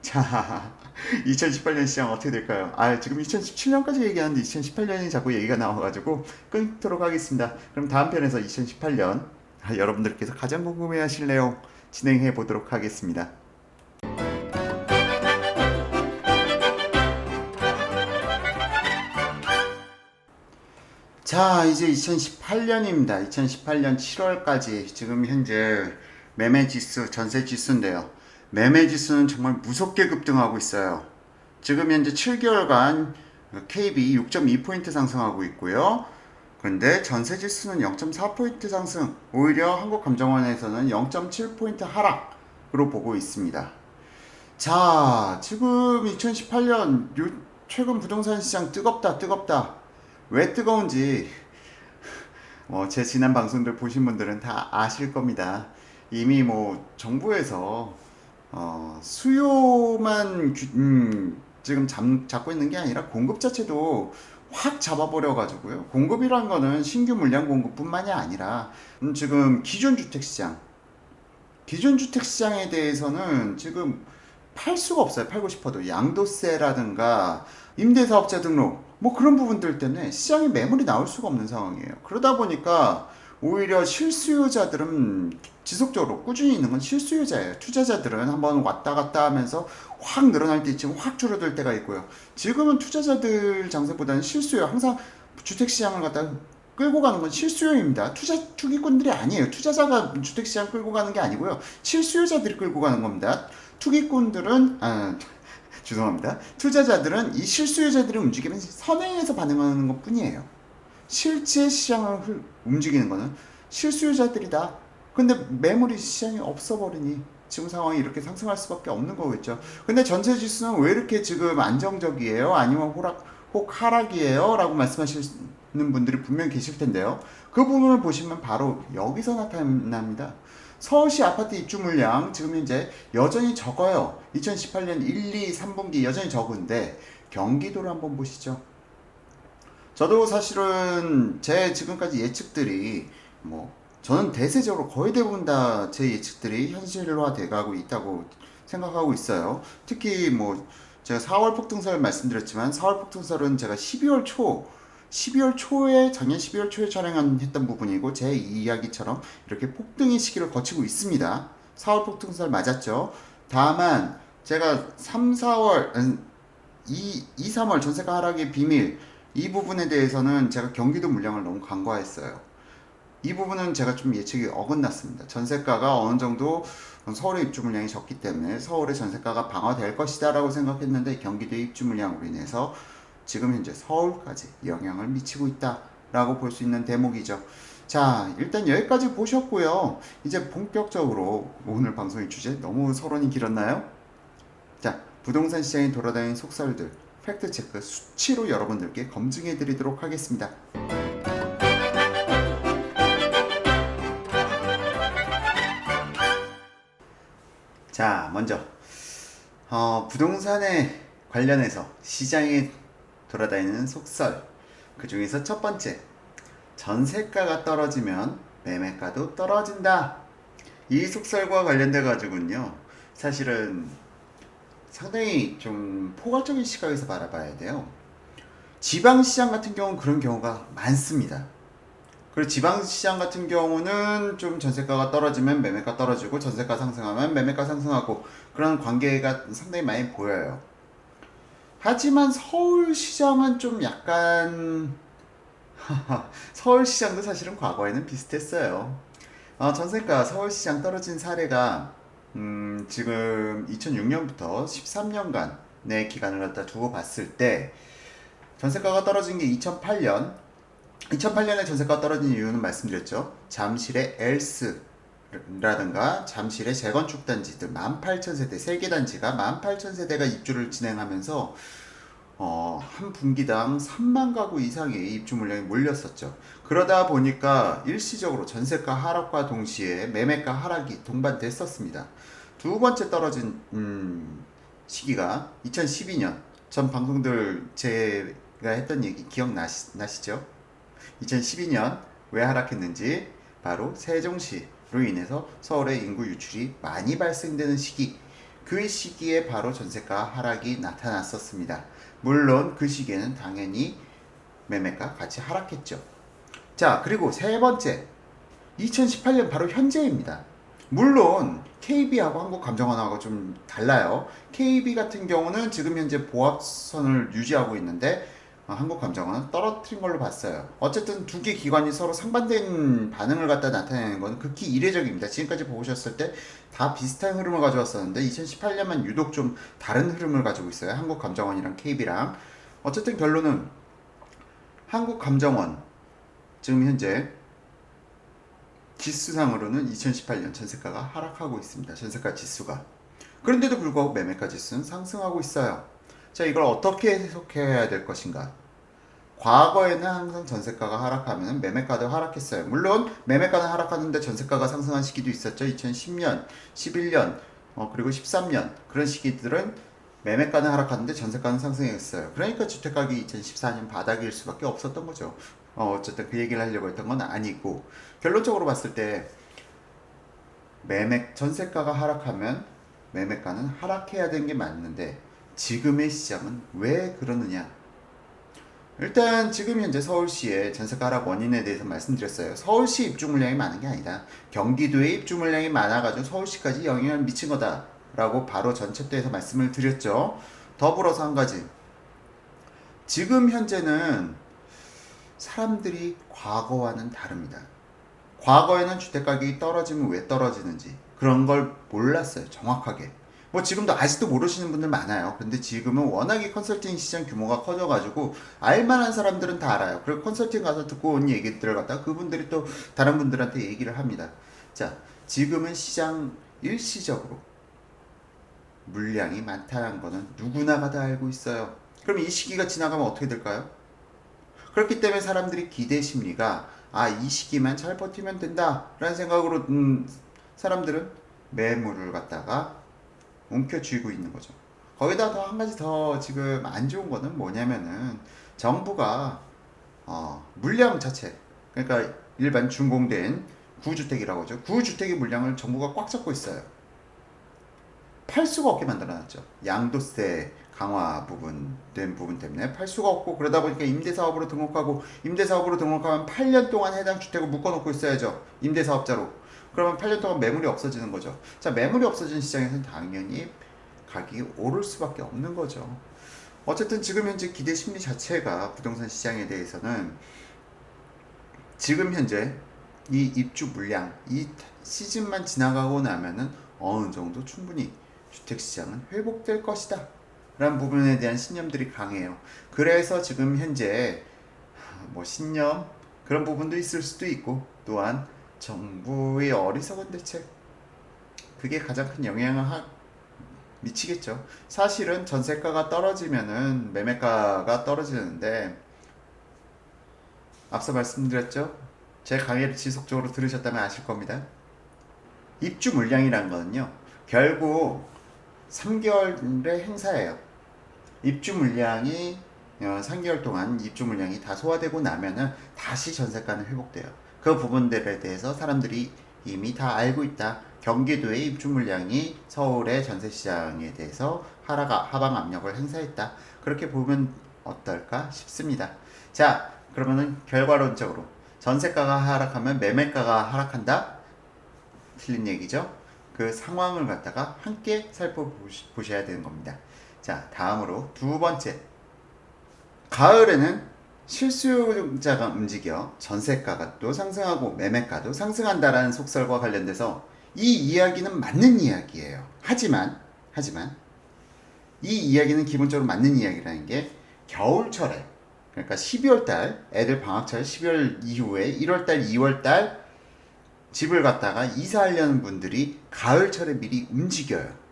자, 2018년 시장 어떻게 될까요? 지금 2017년까지 얘기하는데 2018년이 자꾸 얘기가 나와가지고 끊도록 하겠습니다. 그럼 다음 편에서 2018년 여러분들께서 가장 궁금해 하실 내용 진행해 보도록 하겠습니다. 자, 이제 2018년입니다. 2018년 7월까지 지금 현재 매매지수, 전세지수인데요. 매매지수는 정말 무섭게 급등하고 있어요. 지금 현재 7개월간 KB 6.2포인트 상승하고 있고요. 그런데 전세지수는 0.4포인트 상승, 오히려 한국감정원에서는 0.7포인트 하락으로 보고 있습니다. 자, 지금 2018년 최근 부동산 시장 뜨겁다, 뜨겁다. 왜 뜨거운지 제 지난 방송들 보신 분들은 다 아실 겁니다. 이미 정부에서 수요만 지금 잡고 있는 게 아니라 공급 자체도 확 잡아버려 가지고요. 공급이란 거는 신규 물량 공급뿐만이 아니라 지금 기존 주택 시장에 대해서는 지금 팔 수가 없어요. 팔고 싶어도 양도세라든가 임대사업자 등록 그런 부분들 때문에 시장에 매물이 나올 수가 없는 상황이에요. 그러다 보니까 오히려 실수요자들은 지속적으로 꾸준히 있는 건 실수요자예요. 투자자들은 한번 왔다 갔다 하면서 확 늘어날 때 있지만 확 줄어들 때가 있고요. 지금은 투자자들 장세보다는 실수요. 항상 주택시장을 갖다 끌고 가는 건 실수요입니다. 투기꾼들이 아니에요. 투자자가 주택시장 끌고 가는 게 아니고요. 실수요자들이 끌고 가는 겁니다. 투기꾼들은 죄송합니다. 투자자들은 이 실수요자들이 움직이면 선행해서 반응하는 것 뿐이에요. 실제 시장을 움직이는 거는 실수요자들이다. 근데 매물이 시장에 없어버리니 지금 상황이 이렇게 상승할 수밖에 없는 거겠죠. 근데 전체 지수는 왜 이렇게 지금 안정적이에요? 아니면 혹 하락이에요? 라고 말씀하시는 분들이 분명히 계실 텐데요. 그 부분을 보시면 바로 여기서 나타납니다. 서울시 아파트 입주 물량 지금 현재 여전히 적어요. 2018년 1, 2, 3분기 여전히 적은데 경기도를 한번 보시죠. 저도 사실은 제 지금까지 예측들이 저는 대세적으로 거의 대부분 다 제 예측들이 현실화 돼가고 있다고 생각하고 있어요. 특히 제가 4월 폭등설 말씀드렸지만 4월 폭등설은 제가 12월 초에 작년 12월 초에 촬영했던 부분이고 제 이야기처럼 이렇게 폭등의 시기를 거치고 있습니다. 4월 폭등설 맞았죠. 다만 제가 3, 4월 3월 전세가 하락의 비밀 이 부분에 대해서는 제가 경기도 물량을 너무 간과했어요. 이 부분은 제가 좀 예측이 어긋났습니다. 전세가가 어느 정도 서울의 입주 물량이 적기 때문에 서울의 전세가가 방어될 것이다 라고 생각했는데 경기도의 입주 물량으로 인해서 지금 현재 서울까지 영향을 미치고 있다 라고 볼 수 있는 대목이죠. 자, 일단 여기까지 보셨고요. 이제 본격적으로 오늘 방송의 주제 너무 서론이 길었나요? 자, 부동산 시장에 돌아다니는 속설들 팩트체크 수치로 여러분들께 검증해 드리도록 하겠습니다. 자, 먼저 부동산에 관련해서 시장에 돌아다니는 속설 그 중에서 첫 번째, 전세가가 떨어지면 매매가도 떨어진다. 이 속설과 관련돼 가지고는요, 사실은 상당히 좀 포괄적인 시각에서 바라봐야 돼요. 지방시장 같은 경우는 그런 경우가 많습니다. 그리고 지방시장 같은 경우는 좀 전세가가 떨어지면 매매가 떨어지고 전세가 상승하면 매매가 상승하고 그런 관계가 상당히 많이 보여요. 하지만 서울시장은 좀 약간 서울시장도 사실은 과거에는 비슷했어요. 전세가 서울시장 떨어진 사례가 지금 2006년부터 13년간의 기간을 갖다 두고 봤을 때 전세가가 떨어진 게 2008년에 전세가가 떨어진 이유는 말씀드렸죠. 잠실의 엘스라든가 잠실의 재건축 단지들 18,000세대, 3개 단지가 18,000세대가 입주를 진행하면서 한 분기당 3만 가구 이상의 입주 물량이 몰렸었죠. 그러다 보니까 일시적으로 전세가 하락과 동시에 매매가 하락이 동반됐었습니다. 두 번째 떨어진 시기가 2012년. 전 방송들 제가 했던 얘기 기억나시죠? 2012년 왜 하락했는지 바로 세종시로 인해서 서울의 인구 유출이 많이 발생되는 시기, 그 시기에 바로 전세가 하락이 나타났었습니다. 물론 그 시기에는 당연히 매매가 같이 하락했죠. 자, 그리고 세 번째, 2018년 바로 현재입니다. 물론 KB하고 한국감정원하고 좀 달라요. KB 같은 경우는 지금 현재 보합선을 유지하고 있는데 한국감정원은 떨어뜨린 걸로 봤어요. 어쨌든 두 개 기관이 서로 상반된 반응을 갖다 나타내는 건 극히 이례적입니다. 지금까지 보셨을 때 다 비슷한 흐름을 가져왔었는데 2018년만 유독 좀 다른 흐름을 가지고 있어요. 한국감정원이랑 KB랑. 어쨌든 결론은 한국감정원 지금 현재 지수상으로는 2018년 전세가가 하락하고 있습니다. 전세가 지수가. 그런데도 불구하고 매매가 지수는 상승하고 있어요. 자, 이걸 어떻게 해석해야 될 것인가? 과거에는 항상 전세가가 하락하면 매매가도 하락했어요. 물론 매매가는 하락하는데 전세가가 상승한 시기도 있었죠. 2010년, 11년, 그리고 13년 그런 시기들은 매매가는 하락하는데 전세가는 상승했어요. 그러니까 주택가격이 2014년 바닥일 수밖에 없었던 거죠. 어쨌든 그 얘기를 하려고 했던 건 아니고 결론적으로 봤을 때 전세가가 하락하면 매매가는 하락해야 되는 게 맞는데 지금의 시장은 왜 그러느냐? 일단 지금 현재 서울시의 전세가 하락 원인에 대해서 말씀드렸어요. 서울시 입주 물량이 많은 게 아니다. 경기도의 입주 물량이 많아가지고 서울시까지 영향을 미친 거다라고 바로 전 챕터에서 말씀을 드렸죠. 더불어서 한 가지. 지금 현재는 사람들이 과거와는 다릅니다. 과거에는 주택가격이 떨어지면 왜 떨어지는지 그런 걸 몰랐어요. 정확하게. 뭐 지금도 아직도 모르시는 분들 많아요. 근데 지금은 워낙에 컨설팅 시장 규모가 커져가지고 알만한 사람들은 다 알아요. 그리고 컨설팅 가서 듣고 온 얘기들을 갖다가 그분들이 또 다른 분들한테 얘기를 합니다. 자, 지금은 시장 일시적으로 물량이 많다는 거는 누구나가 다 알고 있어요. 그럼 이 시기가 지나가면 어떻게 될까요? 그렇기 때문에 사람들이 기대 심리가 이 시기만 잘 버티면 된다 라는 생각으로 사람들은 매물을 갖다가 움켜쥐고 있는 거죠. 거기다 더 한 가지 더 지금 안 좋은 거는 뭐냐면은 정부가 물량 자체, 그러니까 일반 준공된 구주택이라고 하죠. 구주택의 물량을 정부가 꽉 잡고 있어요. 팔 수가 없게 만들어놨죠. 양도세 강화 된 부분 때문에 팔 수가 없고, 그러다 보니까 임대사업으로 등록하고, 임대사업으로 등록하면 8년 동안 해당 주택을 묶어놓고 있어야죠. 임대사업자로. 그러면 8년 동안 매물이 없어지는 거죠. 자, 매물이 없어진 시장에서는 당연히 가격이 오를 수밖에 없는 거죠. 어쨌든 지금 현재 기대 심리 자체가 부동산 시장에 대해서는 지금 현재 이 입주 물량, 이 시즌만 지나가고 나면은 어느 정도 충분히 주택시장은 회복될 것이다 라는 부분에 대한 신념들이 강해요. 그래서 지금 현재 뭐 신념 그런 부분도 있을 수도 있고, 또한 정부의 어리석은 대책, 그게 가장 큰 영향을 미치겠죠. 사실은 전세가가 떨어지면은 매매가가 떨어지는데, 앞서 말씀드렸죠. 제 강의를 지속적으로 들으셨다면 아실 겁니다. 입주 물량이란 거는요, 결국 3개월의 행사예요. 입주 물량이 3개월 동안 입주 물량이 다 소화되고 나면은 다시 전세가는 회복돼요. 그 부분들에 대해서 사람들이 이미 다 알고 있다. 경기도의 입주 물량이 서울의 전세 시장에 대해서 하방 압력을 행사했다. 그렇게 보면 어떨까 싶습니다. 자, 그러면은 결과론적으로 전세가가 하락하면 매매가가 하락한다? 틀린 얘기죠. 그 상황을 갖다가 함께 살펴보셔야 되는 겁니다. 자, 다음으로 두 번째. 가을에는 실수요자가 움직여 전세가가 또 상승하고 매매가도 상승한다라는 속설과 관련돼서 이 이야기는 맞는 이야기예요. 하지만 이 이야기는 기본적으로 맞는 이야기라는 게 겨울철에, 그러니까 12월 달, 애들 방학철 12월 이후에 1월 달, 2월 달 집을 갖다가 이사하려는 분들이 가을철에 미리 움직여요.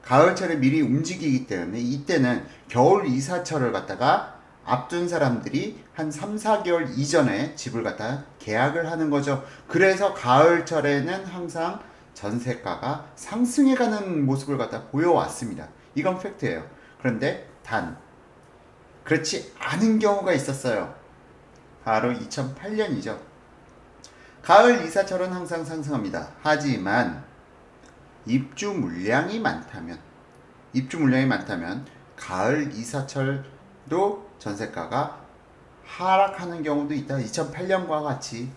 가을철에 미리 움직이기 때문에 이때는 겨울 이사철을 갖다가 앞둔 사람들이 한 3, 4개월 이전에 집을 갖다가 계약을 하는 거죠. 그래서 가을철에는 항상 전세가가 상승해가는 모습을 갖다 보여왔습니다. 이건 팩트예요. 그런데 그렇지 않은 경우가 있었어요. 바로 2008년이죠. 가을 이사철은 항상 상승합니다. 하지만 입주 물량이 많다면 가을 이사철도 전세가가 하락하는 경우도 있다. 2008년과 같이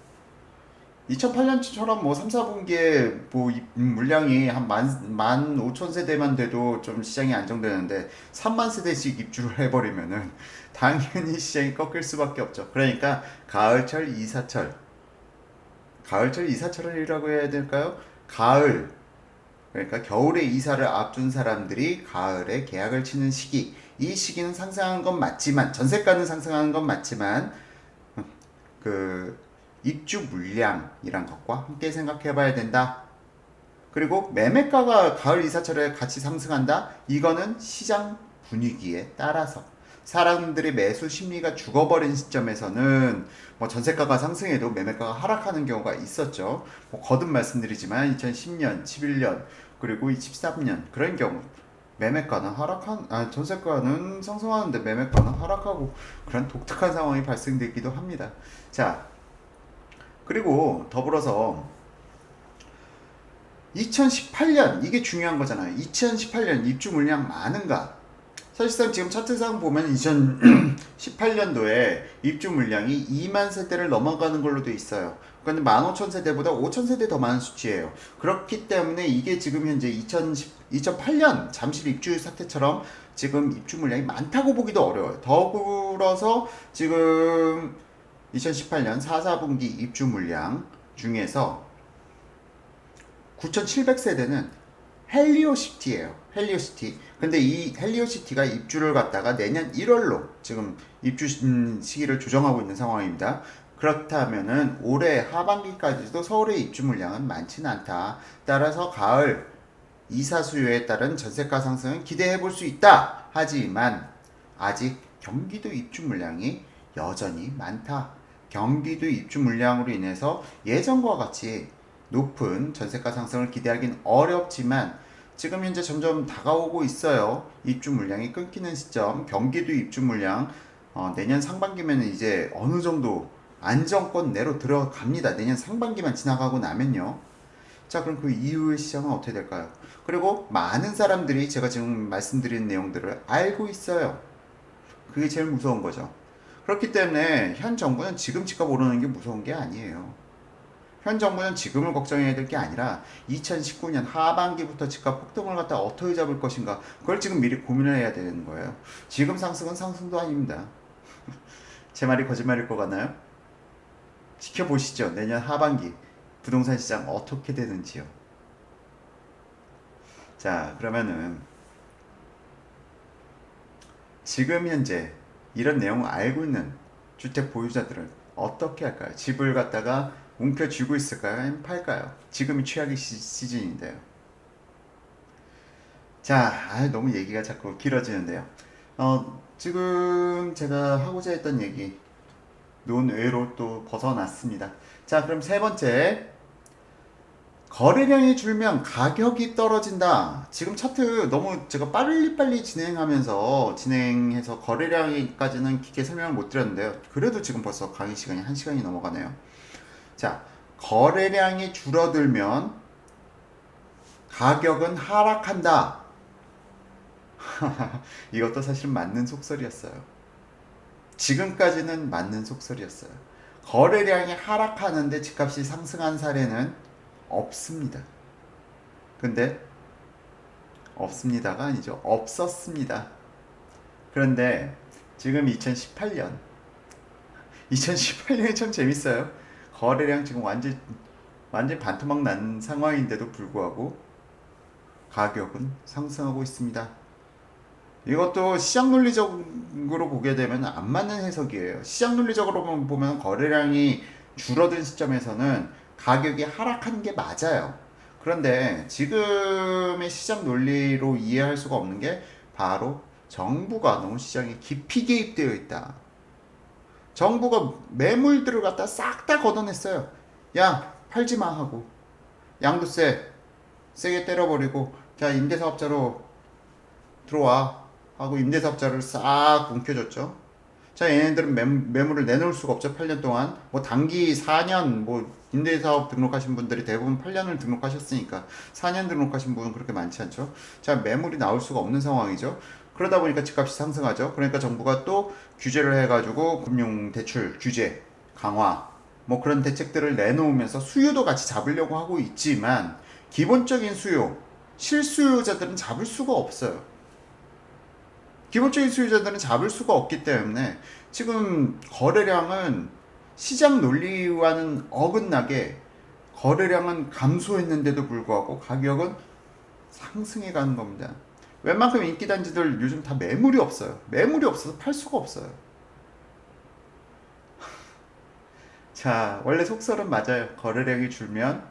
2008년처럼 뭐 3, 4분기에 뭐 물량이 한 15,000세대만 돼도 좀 시장이 안정되는데 3만 세대씩 입주를 해버리면은 당연히 시장이 꺾일 수밖에 없죠. 그러니까 가을철 이사철이라고 해야 될까요? 그러니까 겨울에 이사를 앞둔 사람들이 가을에 계약을 치는 시기, 이 시기는 상승하는 건 맞지만, 전세가는 상승하는 건 맞지만 그 입주 물량이란 것과 함께 생각해 봐야 된다. 그리고 매매가가 가을 이사철에 같이 상승한다? 이거는 시장 분위기에 따라서 사람들의 매수 심리가 죽어버린 시점에서는 뭐 전세가가 상승해도 매매가가 하락하는 경우가 있었죠. 뭐 거듭 말씀드리지만 2010년, 11년, 그리고 13년 그런 경우 전세가는 상승하는데 매매가는 하락하고 그런 독특한 상황이 발생되기도 합니다. 자, 그리고 더불어서 2018년, 이게 중요한 거잖아요. 2018년 입주 물량 많은가? 사실상 지금 차트상 보면 2018년도에 입주 물량이 2만 세대를 넘어가는 걸로 돼 있어요. 그러니까 15,000세대보다 5,000세대 더 많은 수치예요. 그렇기 때문에 이게 지금 현재 2008년 잠실 입주 사태처럼 지금 입주 물량이 많다고 보기도 어려워요. 더불어서 지금 2018년 4, 4분기 입주 물량 중에서 9,700세대는 헬리오시티예요. 헬리오시티. 근데 이 헬리오시티가 입주를 갖다가 내년 1월로 지금 입주 시기를 조정하고 있는 상황입니다. 그렇다면은 올해 하반기까지도 서울의 입주 물량은 많지는 않다. 따라서 가을 이사 수요에 따른 전세가 상승은 기대해 볼 수 있다. 하지만 아직 경기도 입주 물량이 여전히 많다. 경기도 입주 물량으로 인해서 예전과 같이 높은 전세가 상승을 기대하기는 어렵지만 지금 현재 점점 다가오고 있어요. 입주 물량이 끊기는 시점, 경기도 입주 물량 내년 상반기면 이제 어느 정도 안정권 내로 들어갑니다. 내년 상반기만 지나가고 나면요. 자, 그럼 그 이후의 시장은 어떻게 될까요? 그리고 많은 사람들이 제가 지금 말씀드린 내용들을 알고 있어요. 그게 제일 무서운 거죠. 그렇기 때문에 현 정부는 지금 집값 오르는 게 무서운 게 아니에요. 현 정부는 지금을 걱정해야 될 게 아니라 2019년 하반기부터 집값 폭등을 갖다 어떻게 잡을 것인가, 그걸 지금 미리 고민을 해야 되는 거예요. 지금 상승은 상승도 아닙니다. 제 말이 거짓말일 것 같나요? 지켜보시죠. 내년 하반기 부동산 시장 어떻게 되는지요. 자, 그러면은 지금 현재 이런 내용을 알고 있는 주택 보유자들은 어떻게 할까요? 집을 갖다가 움켜쥐고 있을까요? 아니면 팔까요? 지금이 최악의 시즌인데요. 자, 너무 얘기가 자꾸 길어지는데요. 지금 제가 하고자 했던 얘기 논외로 또 벗어났습니다. 자, 그럼 세 번째, 거래량이 줄면 가격이 떨어진다. 지금 차트 너무 제가 빨리빨리 진행해서 거래량까지는 깊게 설명을 못 드렸는데요. 그래도 지금 벌써 강의 시간이 1시간이 넘어가네요. 자, 거래량이 줄어들면 가격은 하락한다. 이것도 사실 맞는 속설이었어요. 지금까지는 맞는 속설이었어요. 거래량이 하락하는데 집값이 상승한 사례는 없습니다. 근데 없습니다가 아니죠. 없었습니다. 그런데 지금 2018년이 참 재밌어요. 거래량 지금 완전 반토막 난 상황인데도 불구하고 가격은 상승하고 있습니다. 이것도 시장 논리적으로 보게 되면 안 맞는 해석이에요. 시장 논리적으로 보면 거래량이 줄어든 시점에서는 가격이 하락한 게 맞아요. 그런데 지금의 시장 논리로 이해할 수가 없는 게 바로 정부가 너무 시장에 깊이 개입되어 있다. 정부가 매물들을 갖다 싹 다 걷어냈어요. 야, 팔지 마 하고. 양도세 세게 때려버리고, 자, 임대사업자로 들어와 하고 임대사업자를 싹 움켜줬죠. 자, 얘네들은 매물을 내놓을 수가 없죠. 8년 동안. 뭐 단기 4년, 뭐 임대사업 등록하신 분들이 대부분 8년을 등록하셨으니까 4년 등록하신 분은 그렇게 많지 않죠. 자, 매물이 나올 수가 없는 상황이죠. 그러다 보니까 집값이 상승하죠. 그러니까 정부가 또 규제를 해가지고 금융대출 규제 강화 뭐 그런 대책들을 내놓으면서 수요도 같이 잡으려고 하고 있지만 기본적인 수요, 실수요자들은 잡을 수가 없어요. 기본적인 수요자들은 잡을 수가 없기 때문에 지금 거래량은 시장 논리와는 어긋나게 거래량은 감소했는데도 불구하고 가격은 상승해 가는 겁니다. 웬만큼 인기단지들 요즘 다 매물이 없어요. 매물이 없어서 팔 수가 없어요. 자, 원래 속설은 맞아요. 거래량이 줄면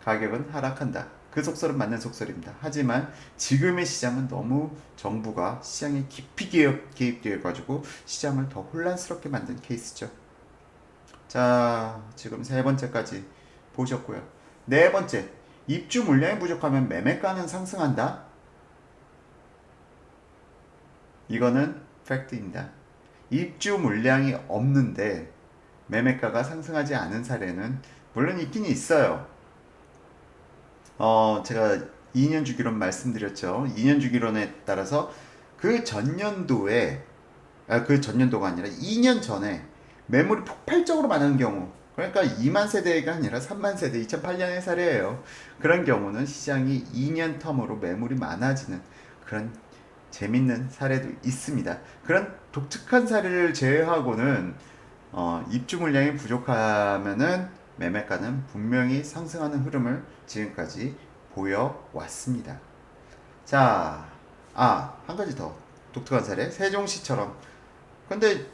가격은 하락한다. 그 속설은 맞는 속설입니다. 하지만 지금의 시장은 너무 정부가 시장에 깊이 개입되어 가지고 시장을 더 혼란스럽게 만든 케이스죠. 자, 지금 세 번째까지 보셨고요. 네 번째, 입주 물량이 부족하면 매매가는 상승한다. 이거는 팩트입니다. 입주 물량이 없는데 매매가가 상승하지 않은 사례는 물론 있긴 있어요. 제가 2년 주기론 말씀드렸죠. 2년 주기론에 따라서 그 전년도가 아니라 2년 전에 매물이 폭발적으로 많은 경우, 그러니까 2만 세대가 아니라 3만 세대, 2008년의 사례예요. 그런 경우는 시장이 2년 텀으로 매물이 많아지는 그런 재밌는 사례도 있습니다. 그런 독특한 사례를 제외하고는 입주 물량이 부족하면은 매매가는 분명히 상승하는 흐름을 지금까지 보여왔습니다. 자, 한 가지 더 독특한 사례. 세종시처럼. 근데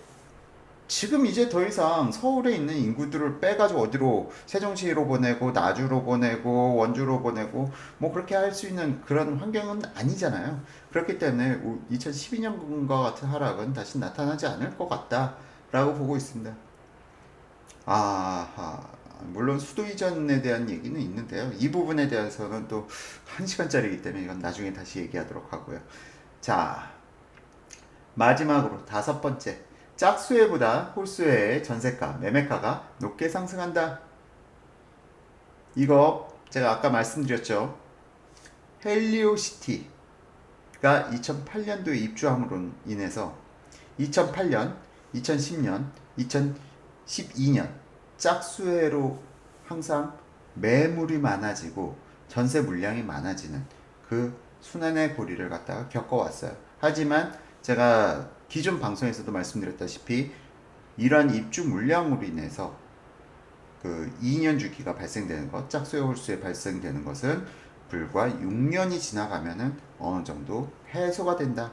지금 이제 더 이상 서울에 있는 인구들을 빼가지고 어디로 세종시로 보내고 나주로 보내고 원주로 보내고 뭐 그렇게 할 수 있는 그런 환경은 아니잖아요. 그렇기 때문에 2012년과 같은 하락은 다시 나타나지 않을 것 같다라고 보고 있습니다. 물론 수도 이전에 대한 얘기는 있는데요. 이 부분에 대해서는 또 1시간짜리이기 때문에 이건 나중에 다시 얘기하도록 하고요. 자, 마지막으로 다섯 번째. 짝수회보다 홀수회의 전세가, 매매가가 높게 상승한다. 이거 제가 아까 말씀드렸죠. 헬리오시티가 2008년도에 입주함으로 인해서 2008년, 2010년, 2012년 짝수회로 항상 매물이 많아지고 전세 물량이 많아지는 그 순환의 고리를 갖다가 겪어왔어요. 하지만 제가 기존 방송에서도 말씀드렸다시피 이러한 입주 물량으로 인해서 그 2년 주기가 발생되는 것, 짝수의 홀수에 발생되는 것은 불과 6년이 지나가면은 어느 정도 해소가 된다.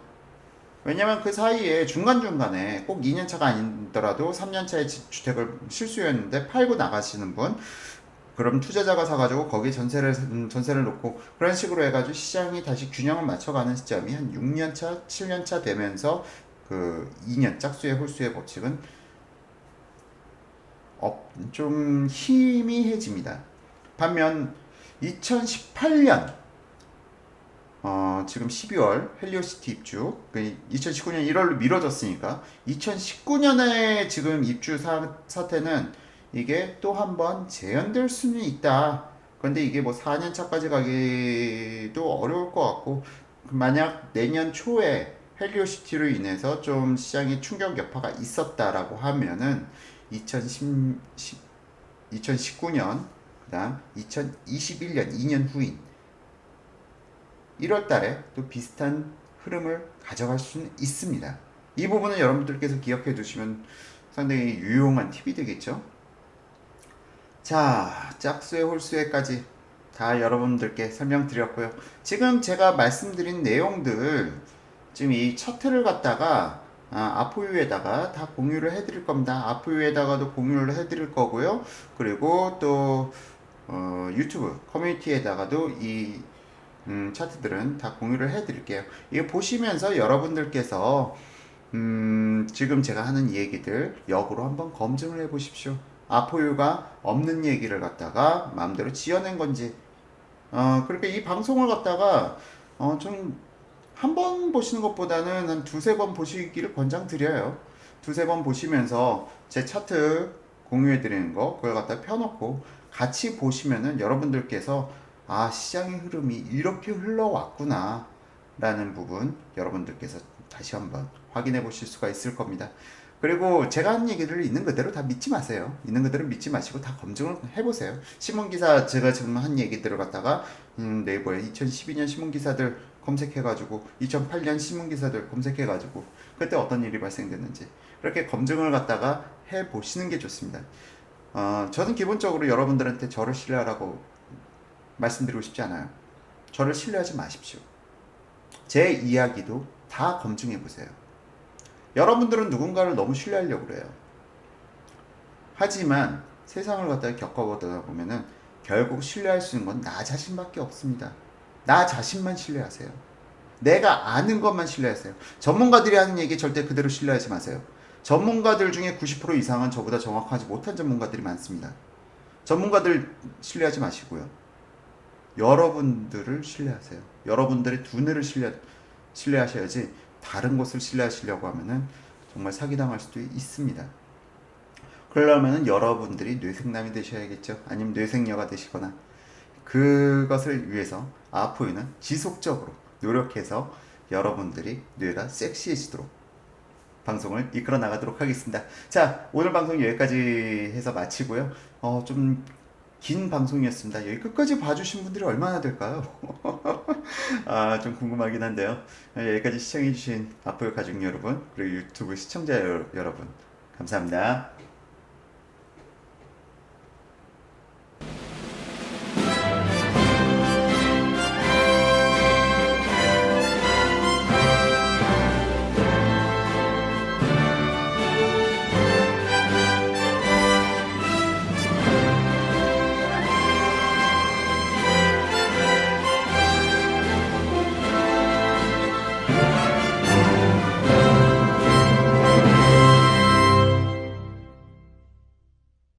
왜냐면 그 사이에 중간중간에 꼭 2년 차가 아니더라도 3년 차에 주택을 실수였는데 팔고 나가시는 분, 그럼 투자자가 사가지고 거기 전세를 놓고 그런 식으로 해가지고 시장이 다시 균형을 맞춰가는 시점이 한 6년 차, 7년 차 되면서 그 2년 짝수의 홀수의 법칙은 좀 희미해집니다. 반면 2018년 지금 12월 헬리오시티 입주 2019년 1월로 미뤄졌으니까 2019년에 지금 입주 사태는 이게 또 한 번 재현될 수는 있다. 그런데 이게 뭐 4년 차까지 가기도 어려울 것 같고 만약 내년 초에 헬리오시티로 인해서 좀 시장에 충격 여파가 있었다라고 하면은 2019년 그다음 2021년 2년 후인 1월 달에 또 비슷한 흐름을 가져갈 수는 있습니다. 이 부분은 여러분들께서 기억해 두시면 상당히 유용한 팁이 되겠죠. 자, 짝수의 홀수에까지 다 여러분들께 설명드렸고요. 지금 제가 말씀드린 내용들 지금 이 차트를 갖다가 아포유에다가 다 공유를 해드릴 겁니다. 아포유에다가도 공유를 해드릴 거고요. 그리고 또 유튜브 커뮤니티에다가도 이 차트들은 다 공유를 해드릴게요. 이거 보시면서 여러분들께서 지금 제가 하는 얘기들 역으로 한번 검증을 해보십시오. 아포유가 없는 얘기를 갖다가 마음대로 지어낸 건지 그렇게 이 방송을 갖다가 좀 한 번 보시는 것보다는 한 두세 번 보시기를 권장드려요. 두세 번 보시면서 제 차트 공유해 드리는 거 그걸 갖다 펴놓고 같이 보시면은 여러분들께서 시장의 흐름이 이렇게 흘러왔구나 라는 부분 여러분들께서 다시 한번 확인해 보실 수가 있을 겁니다. 그리고 제가 한 얘기를 있는 그대로 다 믿지 마세요. 있는 그대로 믿지 마시고 다 검증을 해보세요. 신문기사 제가 지금 한 얘기들을 갖다가 네이버에 2012년 신문기사들 검색해가지고 2008년 신문기사들 검색해가지고 그때 어떤 일이 발생됐는지 그렇게 검증을 갖다가 해보시는 게 좋습니다. 저는 기본적으로 여러분들한테 저를 신뢰하라고 말씀드리고 싶지 않아요. 저를 신뢰하지 마십시오. 제 이야기도 다 검증해보세요. 여러분들은 누군가를 너무 신뢰하려고 그래요. 하지만 세상을 갖다가 겪어보다 보면은 결국 신뢰할 수 있는 건 나 자신밖에 없습니다. 나 자신만 신뢰하세요. 내가 아는 것만 신뢰하세요. 전문가들이 하는 얘기 절대 그대로 신뢰하지 마세요. 전문가들 중에 90% 이상은 저보다 정확하지 못한 전문가들이 많습니다. 전문가들 신뢰하지 마시고요. 여러분들을 신뢰하세요. 여러분들의 두뇌를 신뢰하셔야지 다른 것을 신뢰하시려고 하면은 정말 사기당할 수도 있습니다. 그러려면 여러분들이 뇌생남이 되셔야겠죠. 아니면 뇌생녀가 되시거나 그것을 위해서 아포유는 지속적으로 노력해서 여러분들이 뇌가 섹시해지도록 방송을 이끌어 나가도록 하겠습니다. 자, 오늘 방송 여기까지 해서 마치고요. 좀 긴 방송이었습니다. 여기 끝까지 봐주신 분들이 얼마나 될까요? 좀 궁금하긴 한데요. 여기까지 시청해주신 아포유 가족 여러분, 그리고 유튜브 시청자 여러분, 감사합니다.